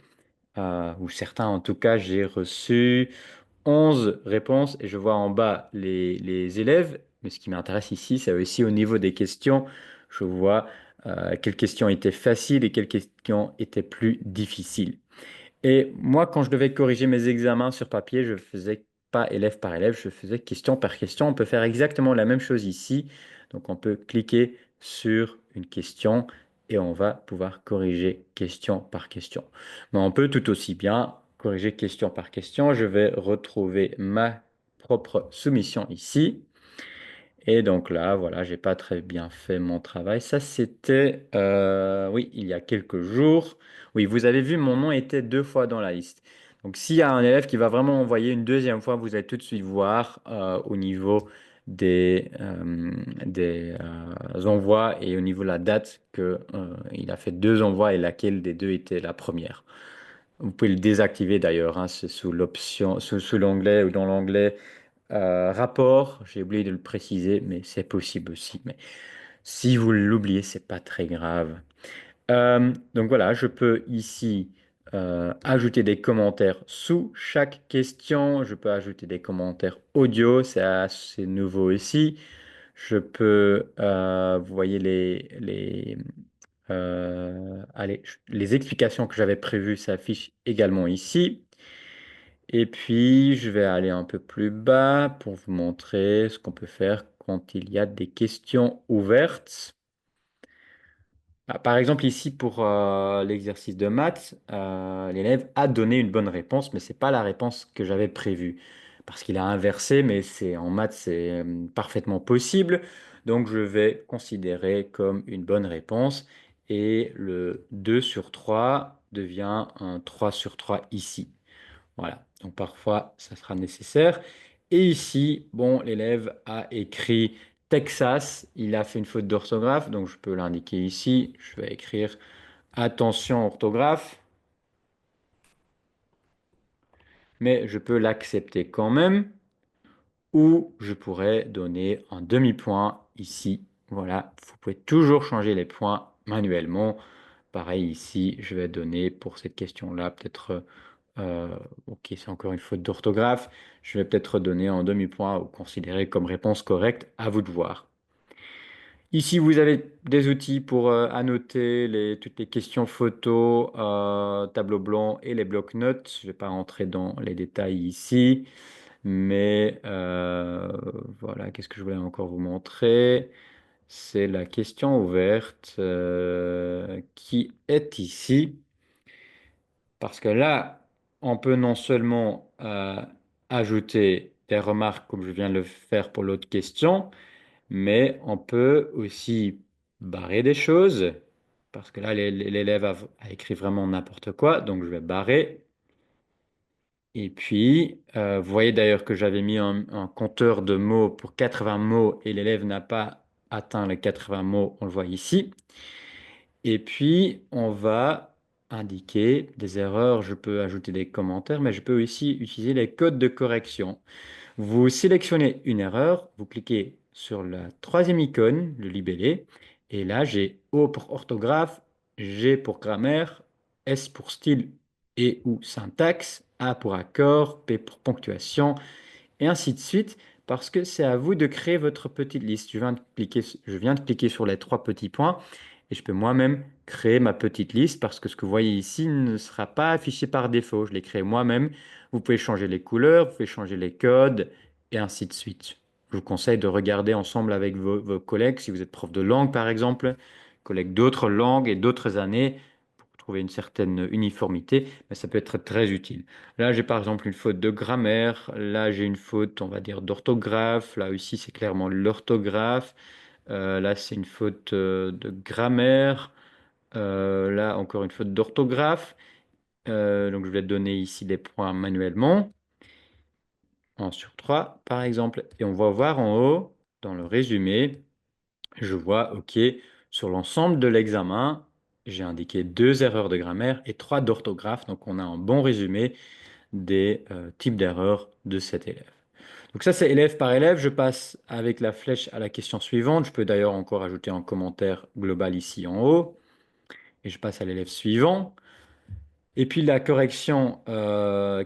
ou certains en tout cas j'ai reçu. 11 réponses et je vois en bas les élèves. Mais ce qui m'intéresse ici, c'est aussi au niveau des questions. Je vois quelles questions étaient faciles et quelles questions étaient plus difficiles. Et moi, quand je devais corriger mes examens sur papier, je faisais pas élève par élève, je faisais question par question. On peut faire exactement la même chose ici. Donc, on peut cliquer sur une question et on va pouvoir corriger question par question. Mais on peut tout aussi bien corriger question par question. Je vais retrouver ma propre soumission ici. Et donc là, voilà, j'ai pas très bien fait mon travail. Ça, c'était, oui, il y a quelques jours. Oui, vous avez vu, mon nom était deux fois dans la liste. Donc, s'il y a un élève qui va vraiment envoyer une deuxième fois, vous allez tout de suite voir au niveau des envois et au niveau de la date que, il a fait deux envois et laquelle des deux était la première. Vous pouvez le désactiver d'ailleurs, hein, c'est sous l'option, sous l'onglet ou dans l'onglet rapport, j'ai oublié de le préciser, mais c'est possible aussi. Mais si vous l'oubliez, c'est pas très grave. Donc voilà, je peux ici ajouter des commentaires sous chaque question. Je peux ajouter des commentaires audio, c'est assez nouveau ici. Je peux, vous voyez les explications que j'avais prévues s'affichent également ici. Et puis, je vais aller un peu plus bas pour vous montrer ce qu'on peut faire quand il y a des questions ouvertes. Ah, par exemple, ici, pour l'exercice de maths, l'élève a donné une bonne réponse, mais ce n'est pas la réponse que j'avais prévue. Parce qu'il a inversé, mais en maths, c'est parfaitement possible. Donc, je vais considérer comme une bonne réponse. Et le 2 sur 3 devient un 3 sur 3 ici. Voilà, donc parfois ça sera nécessaire. Et ici, bon, l'élève a écrit Texas, il a fait une faute d'orthographe, donc je peux l'indiquer ici. Je vais écrire attention orthographe, mais je peux l'accepter quand même. Ou je pourrais donner un demi-point ici. Voilà, vous pouvez toujours changer les points manuellement. Pareil ici, je vais donner pour cette question-là peut-être, ok, c'est encore une faute d'orthographe. Je vais peut-être donner un demi-point ou considérer comme réponse correcte. À vous de voir. Ici, vous avez des outils pour annoter toutes les questions photos, tableau blanc et les blocs-notes. Je ne vais pas rentrer dans les détails ici. Mais voilà, qu'est-ce que je voulais encore vous montrer? C'est la question ouverte qui est ici. Parce que là, on peut non seulement ajouter des remarques comme je viens de le faire pour l'autre question, mais on peut aussi barrer des choses. Parce que là, l'élève a écrit vraiment n'importe quoi. Donc, je vais barrer. Et puis, vous voyez d'ailleurs que j'avais mis un compteur de mots pour 80 mots et l'élève n'a pas atteint les 80 mots, on le voit ici. Et puis, on va indiquer des erreurs. Je peux ajouter des commentaires, mais je peux aussi utiliser les codes de correction. Vous sélectionnez une erreur, vous cliquez sur la troisième icône, le libellé, et là, j'ai O pour orthographe, G pour grammaire, S pour style et ou syntaxe, A pour accord, P pour ponctuation, et ainsi de suite, parce que c'est à vous de créer votre petite liste. Je viens de cliquer sur les trois petits points et je peux moi-même créer ma petite liste parce que ce que vous voyez ici ne sera pas affiché par défaut. Je l'ai créé moi-même. Vous pouvez changer les couleurs, vous pouvez changer les codes et ainsi de suite. Je vous conseille de regarder ensemble avec vos collègues, si vous êtes prof de langue par exemple, collègues d'autres langues et d'autres années, pour trouver une certaine uniformité, mais ça peut être très utile. Là, j'ai par exemple une faute de grammaire. Là, j'ai une faute, on va dire, d'orthographe. Là aussi, c'est clairement l'orthographe. Là, c'est une faute de grammaire. Là, encore une faute d'orthographe. Donc, je vais donner ici des points manuellement. 1 sur 3, par exemple. Et on va voir en haut, dans le résumé, je vois, OK, sur l'ensemble de l'examen, j'ai indiqué 2 erreurs de grammaire et 3 d'orthographe. Donc, on a un bon résumé des types d'erreurs de cet élève. Donc ça, c'est élève par élève. Je passe avec la flèche à la question suivante. Je peux d'ailleurs encore ajouter un commentaire global ici en haut. Et je passe à l'élève suivant. Et puis la correction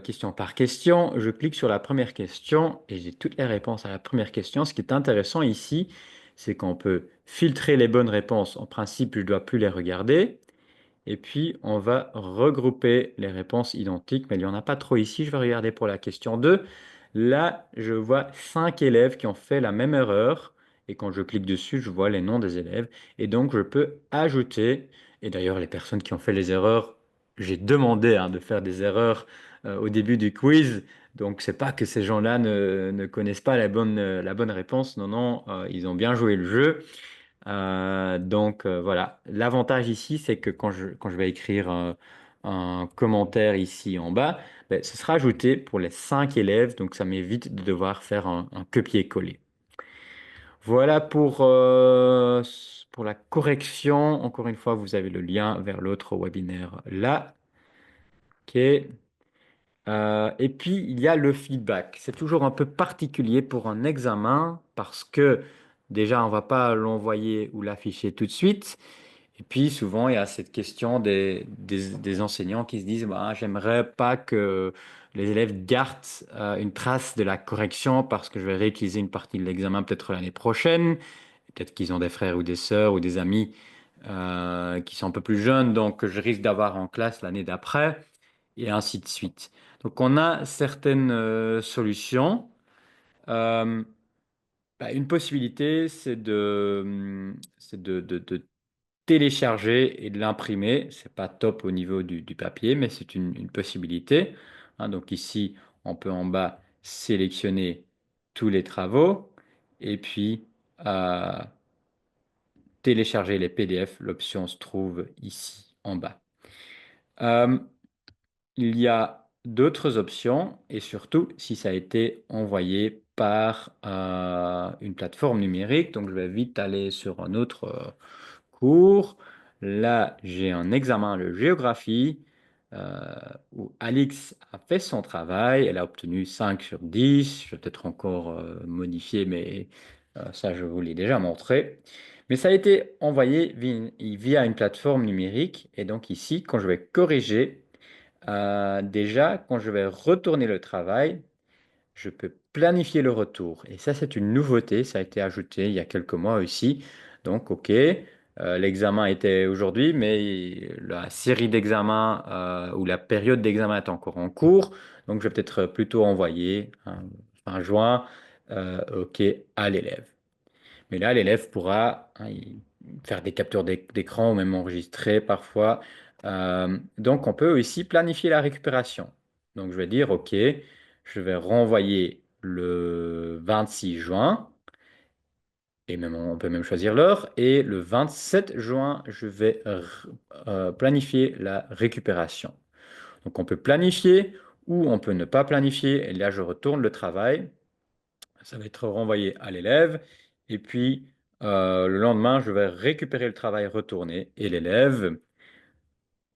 question par question, je clique sur la première question et j'ai toutes les réponses à la première question. Ce qui est intéressant ici, c'est qu'on peut filtrer les bonnes réponses. En principe, je ne dois plus les regarder. Et puis, on va regrouper les réponses identiques, mais il n'y en a pas trop ici. Je vais regarder pour la question 2. Là, je vois 5 élèves qui ont fait la même erreur et quand je clique dessus, je vois les noms des élèves et donc je peux ajouter, et d'ailleurs les personnes qui ont fait les erreurs, j'ai demandé de faire des erreurs au début du quiz, donc c'est pas que ces gens-là ne connaissent pas la bonne réponse, non, non, ils ont bien joué le jeu. Voilà, l'avantage ici, c'est que quand je vais écrire un commentaire ici en bas, ben, ce sera ajouté pour les 5 élèves, donc ça m'évite de devoir faire un copier-coller. Voilà pour la correction. Encore une fois, vous avez le lien vers l'autre webinaire là. Ok. Et puis, il y a le feedback. C'est toujours un peu particulier pour un examen parce que déjà, on ne va pas l'envoyer ou l'afficher tout de suite. Et puis souvent, il y a cette question des enseignants qui se disent, bah, j'aimerais pas que les élèves gardent une trace de la correction parce que je vais réutiliser une partie de l'examen peut-être l'année prochaine. Peut-être qu'ils ont des frères ou des sœurs ou des amis qui sont un peu plus jeunes, donc je risque d'avoir en classe l'année d'après, et ainsi de suite. Donc on a certaines solutions. Euh, une possibilité, c'est de télécharger et de l'imprimer. C'est pas top au niveau du papier, mais c'est une possibilité. Donc ici, on peut en bas sélectionner tous les travaux et puis euh, télécharger les PDF. L'option se trouve ici en bas. Euh, il y a d'autres options et surtout si ça a été envoyé par une plateforme numérique. Donc je vais vite aller sur un autre cours. Là, j'ai un examen de géographie euh, où Alix a fait son travail. Elle a obtenu 5 sur 10. Je vais peut-être encore modifier, mais ça, je vous l'ai déjà montré. Mais ça a été envoyé via une plateforme numérique. Et donc ici, quand je vais corriger, déjà, quand je vais retourner le travail, je peux planifier le retour. Et ça, c'est une nouveauté. Ça a été ajouté il y a quelques mois aussi. Donc, OK, l'examen était aujourd'hui, mais la série d'examens ou la période d'examen est encore en cours. Donc, je vais peut-être plutôt envoyer fin juin, OK, à l'élève. Mais là, l'élève pourra faire des captures d'écran ou même enregistrer parfois. Donc, on peut aussi planifier la récupération. Donc, je vais dire, OK, je vais renvoyer le 26 juin, et même, on peut même choisir l'heure, et le 27 juin, je vais planifier la récupération. Donc, on peut planifier ou on peut ne pas planifier, et là, je retourne le travail. Ça va être renvoyé à l'élève. Et puis, le lendemain, je vais récupérer le travail retourné et l'élève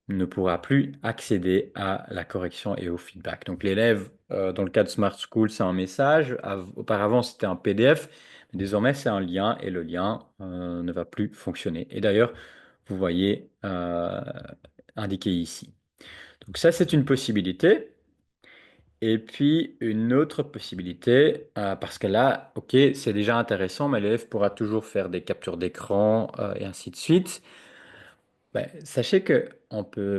ne pourra plus accéder à la correction et au feedback. Donc, l'élève, dans le cas de Smart School, c'est un message. Auparavant, c'était un PDF. Mais désormais, c'est un lien et le lien ne va plus fonctionner. Et d'ailleurs, vous voyez indiqué ici. Donc, ça, c'est une possibilité. Et puis une autre possibilité, parce que là, ok, c'est déjà intéressant, mais l'élève pourra toujours faire des captures d'écran et ainsi de suite. Ben, sachez que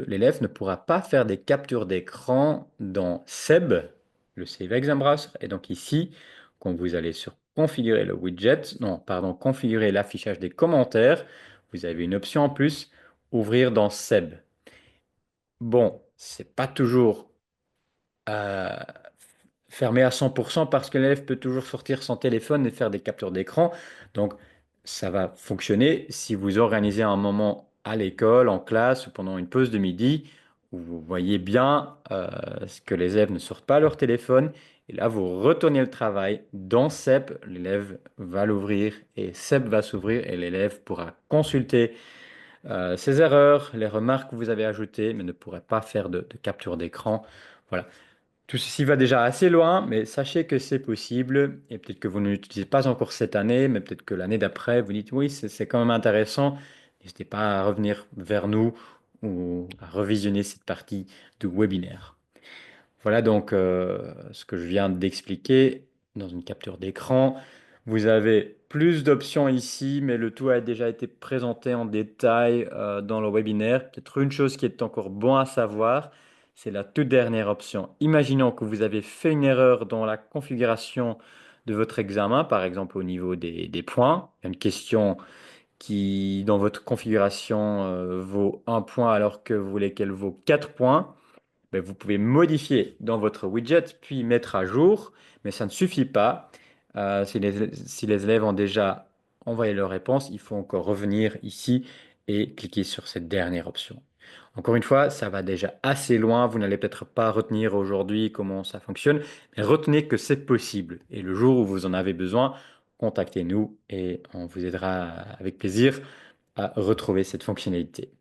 l'élève ne pourra pas faire des captures d'écran dans SEB, le Save Exam Browser. Et donc ici, quand vous allez sur configurer le widget, non, pardon, configurer l'affichage des commentaires, vous avez une option en plus, ouvrir dans SEB. Bon, c'est pas toujours euh, fermé à 100% parce que l'élève peut toujours sortir son téléphone et faire des captures d'écran. Donc, ça va fonctionner si vous organisez un moment à l'école, en classe ou pendant une pause de midi où vous voyez bien que les élèves ne sortent pas leur téléphone. Et là, vous retournez le travail dans CEP, l'élève va l'ouvrir et CEP va s'ouvrir et l'élève pourra consulter ses erreurs, les remarques que vous avez ajoutées, mais ne pourrait pas faire de capture d'écran. Voilà. Tout ceci va déjà assez loin, mais sachez que c'est possible et peut-être que vous ne l'utilisez pas encore cette année, mais peut-être que l'année d'après, vous dites oui, c'est quand même intéressant. N'hésitez pas à revenir vers nous ou à revisionner cette partie du webinaire. Voilà donc ce que je viens d'expliquer dans une capture d'écran. Vous avez plus d'options ici, mais le tout a déjà été présenté en détail dans le webinaire. Peut-être une chose qui est encore bon à savoir, c'est la toute dernière option. Imaginons que vous avez fait une erreur dans la configuration de votre examen, par exemple au niveau des points. Il y a une question qui, dans votre configuration, vaut un point alors que vous voulez qu'elle vaut 4 points. Ben, vous pouvez modifier dans votre widget, puis mettre à jour, mais ça ne suffit pas. Si les élèves ont déjà envoyé leur réponse, il faut encore revenir ici et cliquer sur cette dernière option. Encore une fois, ça va déjà assez loin. Vous n'allez peut-être pas retenir aujourd'hui comment ça fonctionne, mais retenez que c'est possible. Et le jour où vous en avez besoin, contactez-nous et on vous aidera avec plaisir à retrouver cette fonctionnalité.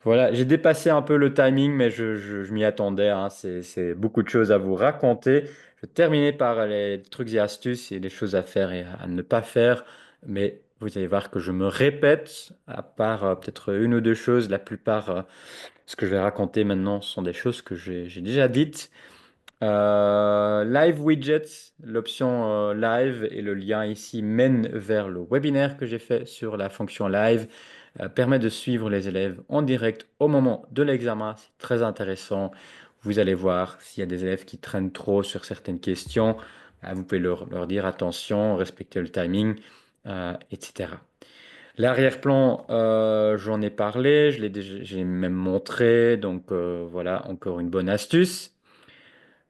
Voilà, j'ai dépassé un peu le timing, mais je m'y attendais, hein. C'est beaucoup de choses à vous raconter. Je vais terminer par les trucs et astuces et les choses à faire et à ne pas faire. Mais vous allez voir que je me répète, à part peut-être une ou deux choses. La plupart, ce que je vais raconter maintenant, sont des choses que j'ai déjà dites. Live Widgets, l'option live et le lien ici mène vers le webinaire que j'ai fait sur la fonction live, permet de suivre les élèves en direct au moment de l'examen. C'est très intéressant. Vous allez voir s'il y a des élèves qui traînent trop sur certaines questions, vous pouvez leur dire attention, respectez le timing, etc. L'arrière-plan, j'en ai parlé, j'ai même montré, donc voilà, encore une bonne astuce.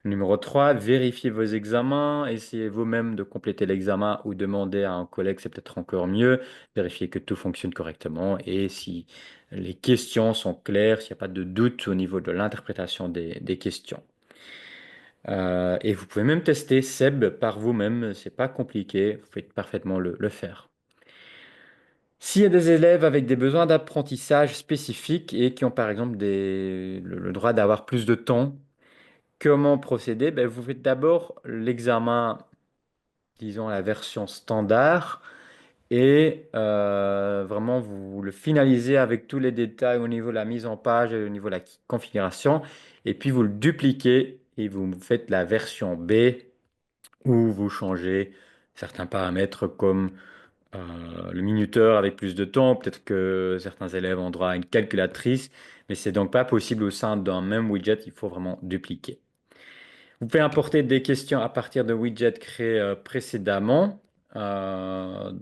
Numéro 3, vérifiez vos examens. Essayez vous-même de compléter l'examen ou demandez à un collègue, c'est peut-être encore mieux. Vérifiez que tout fonctionne correctement et si les questions sont claires, s'il n'y a pas de doute au niveau de l'interprétation des questions. Et vous pouvez même tester Seb par vous-même, c'est pas compliqué, vous pouvez parfaitement le faire. S'il y a des élèves avec des besoins d'apprentissage spécifiques et qui ont par exemple le droit d'avoir plus de temps, comment procéder? Ben, vous faites d'abord l'examen, disons la version standard, et vraiment vous le finalisez avec tous les détails au niveau de la mise en page et au niveau de la configuration, et puis vous le dupliquez et vous faites la version B où vous changez certains paramètres comme le minuteur avec plus de temps. Peut-être que certains élèves ont droit à une calculatrice, mais c'est donc pas possible au sein d'un même widget, il faut vraiment dupliquer. Vous pouvez importer des questions à partir de widgets créés précédemment. Voilà,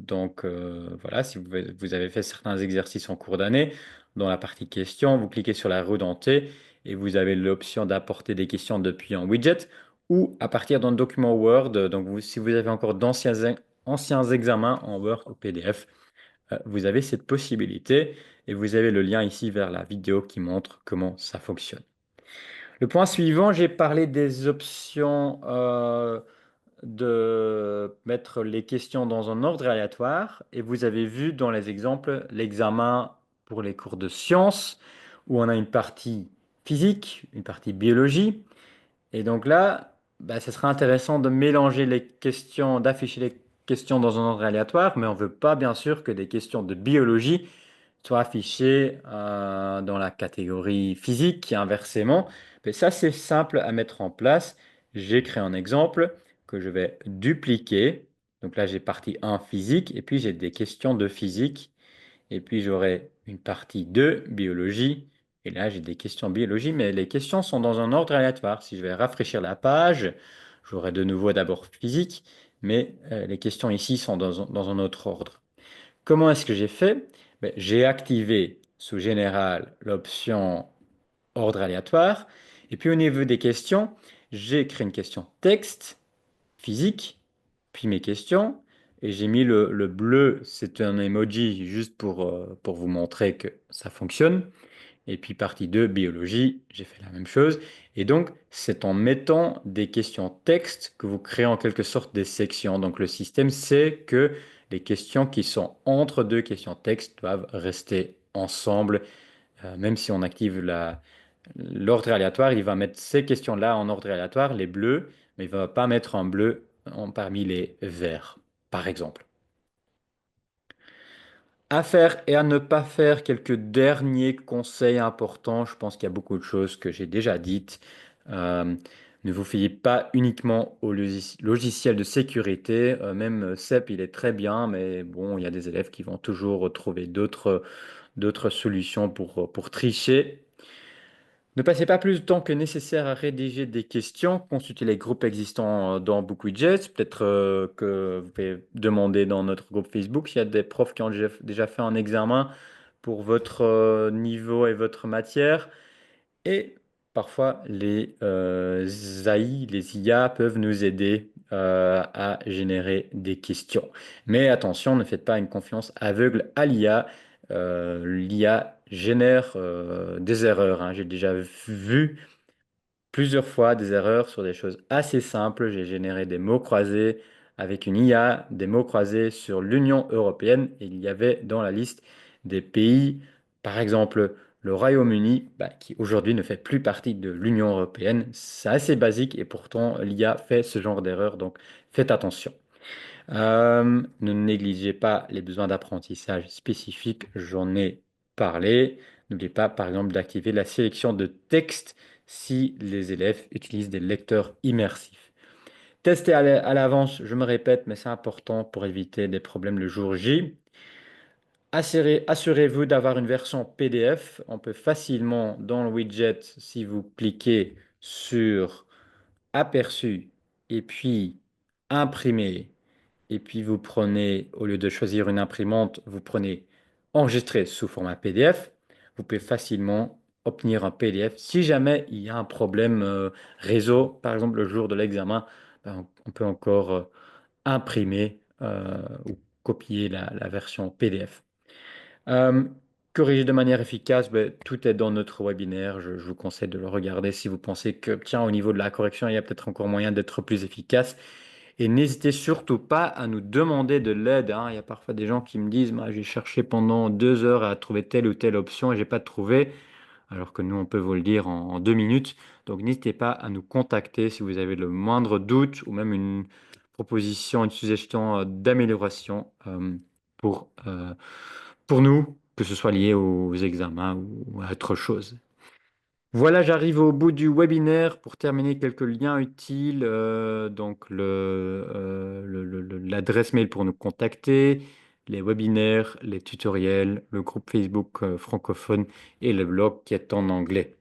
si vous avez fait certains exercices en cours d'année, dans la partie questions, vous cliquez sur la roue dentée et vous avez l'option d'apporter des questions depuis un widget ou à partir d'un document Word. Donc, si vous avez encore anciens examens en Word ou PDF, vous avez cette possibilité et vous avez le lien ici vers la vidéo qui montre comment ça fonctionne. Le point suivant, j'ai parlé des options de mettre les questions dans un ordre aléatoire. Et vous avez vu dans les exemples l'examen pour les cours de sciences, où on a une partie physique, une partie biologie. Et donc là, bah, ce sera intéressant de mélanger les questions, d'afficher les questions dans un ordre aléatoire, mais on ne veut pas bien sûr que des questions de biologie soient affichées dans la catégorie physique et inversement. Mais ça, c'est simple à mettre en place. J'ai créé un exemple que je vais dupliquer. Donc là, j'ai partie 1 physique et puis j'ai des questions de physique. Et puis j'aurai une partie 2 biologie. Et là, j'ai des questions biologie, mais les questions sont dans un ordre aléatoire. Si je vais rafraîchir la page, j'aurai de nouveau d'abord physique, mais les questions ici sont dans un autre ordre. Comment est-ce que j'ai fait? Ben, j'ai activé sous Général l'option ordre aléatoire. Et puis au niveau des questions, j'ai créé une question texte, physique, puis mes questions. Et j'ai mis le bleu, c'est un emoji juste pour vous montrer que ça fonctionne. Et puis partie 2 biologie, j'ai fait la même chose. Et donc, c'est en mettant des questions texte que vous créez en quelque sorte des sections. Donc, le système sait que les questions qui sont entre deux questions texte doivent rester ensemble. Même si on active l'ordre aléatoire, il va mettre ces questions-là en ordre aléatoire, les bleus, mais il ne va pas mettre un bleu parmi les verts, par exemple. À faire et à ne pas faire, quelques derniers conseils importants. Je pense qu'il y a beaucoup de choses que j'ai déjà dites. Euh, Ne vous fiez pas uniquement au logiciel de sécurité. Même CEP, il est très bien, mais bon, il y a des élèves qui vont toujours trouver d'autres solutions pour tricher. Ne passez pas plus de temps que nécessaire à rédiger des questions. Consultez les groupes existants dans BookWidgets. Peut-être que vous pouvez demander dans notre groupe Facebook s'il y a des profs qui ont déjà fait un examen pour votre niveau et votre matière. Et parfois, les AI, les IA peuvent nous aider à générer des questions. Mais attention, ne faites pas une confiance aveugle à l'IA. L'IA génère des erreurs, hein. J'ai déjà vu plusieurs fois des erreurs sur des choses assez simples. J'ai généré des mots croisés avec une IA, des mots croisés sur l'Union européenne. Et il y avait dans la liste des pays, par exemple le Royaume-Uni, bah, qui aujourd'hui ne fait plus partie de l'Union européenne. C'est assez basique et pourtant l'IA fait ce genre d'erreur, donc faites attention. Ne négligez pas les besoins d'apprentissage spécifiques, j'en ai parlé. N'oubliez pas, par exemple, d'activer la sélection de texte si les élèves utilisent des lecteurs immersifs. Testez à l'avance, je me répète, mais c'est important pour éviter des problèmes le jour J. Assurez-vous d'avoir une version PDF. On peut facilement, dans le widget, si vous cliquez sur Aperçu et puis Imprimer, et puis vous prenez, au lieu de choisir une imprimante, vous prenez enregistrer sous format PDF. Vous pouvez facilement obtenir un PDF. Si jamais il y a un problème réseau, par exemple le jour de l'examen, ben, on peut encore imprimer ou copier la version PDF. Euh, Corriger de manière efficace, ben, tout est dans notre webinaire. Je vous conseille de le regarder si vous pensez que, tiens, au niveau de la correction, il y a peut-être encore moyen d'être plus efficace. Et n'hésitez surtout pas à nous demander de l'aide, hein. Il y a parfois des gens qui me disent, moi, j'ai cherché pendant 2 heures à trouver telle ou telle option et j'ai pas trouvé, alors que nous, on peut vous le dire en 2 minutes. Donc, n'hésitez pas à nous contacter si vous avez le moindre doute ou même une proposition, une suggestion d'amélioration pour, euh, pour nous, que ce soit lié aux examens ou à autre chose. Voilà, j'arrive au bout du webinaire. Pour terminer, quelques liens utiles. Donc, l'adresse mail pour nous contacter, les webinaires, les tutoriels, le groupe Facebook francophone et le blog qui est en anglais.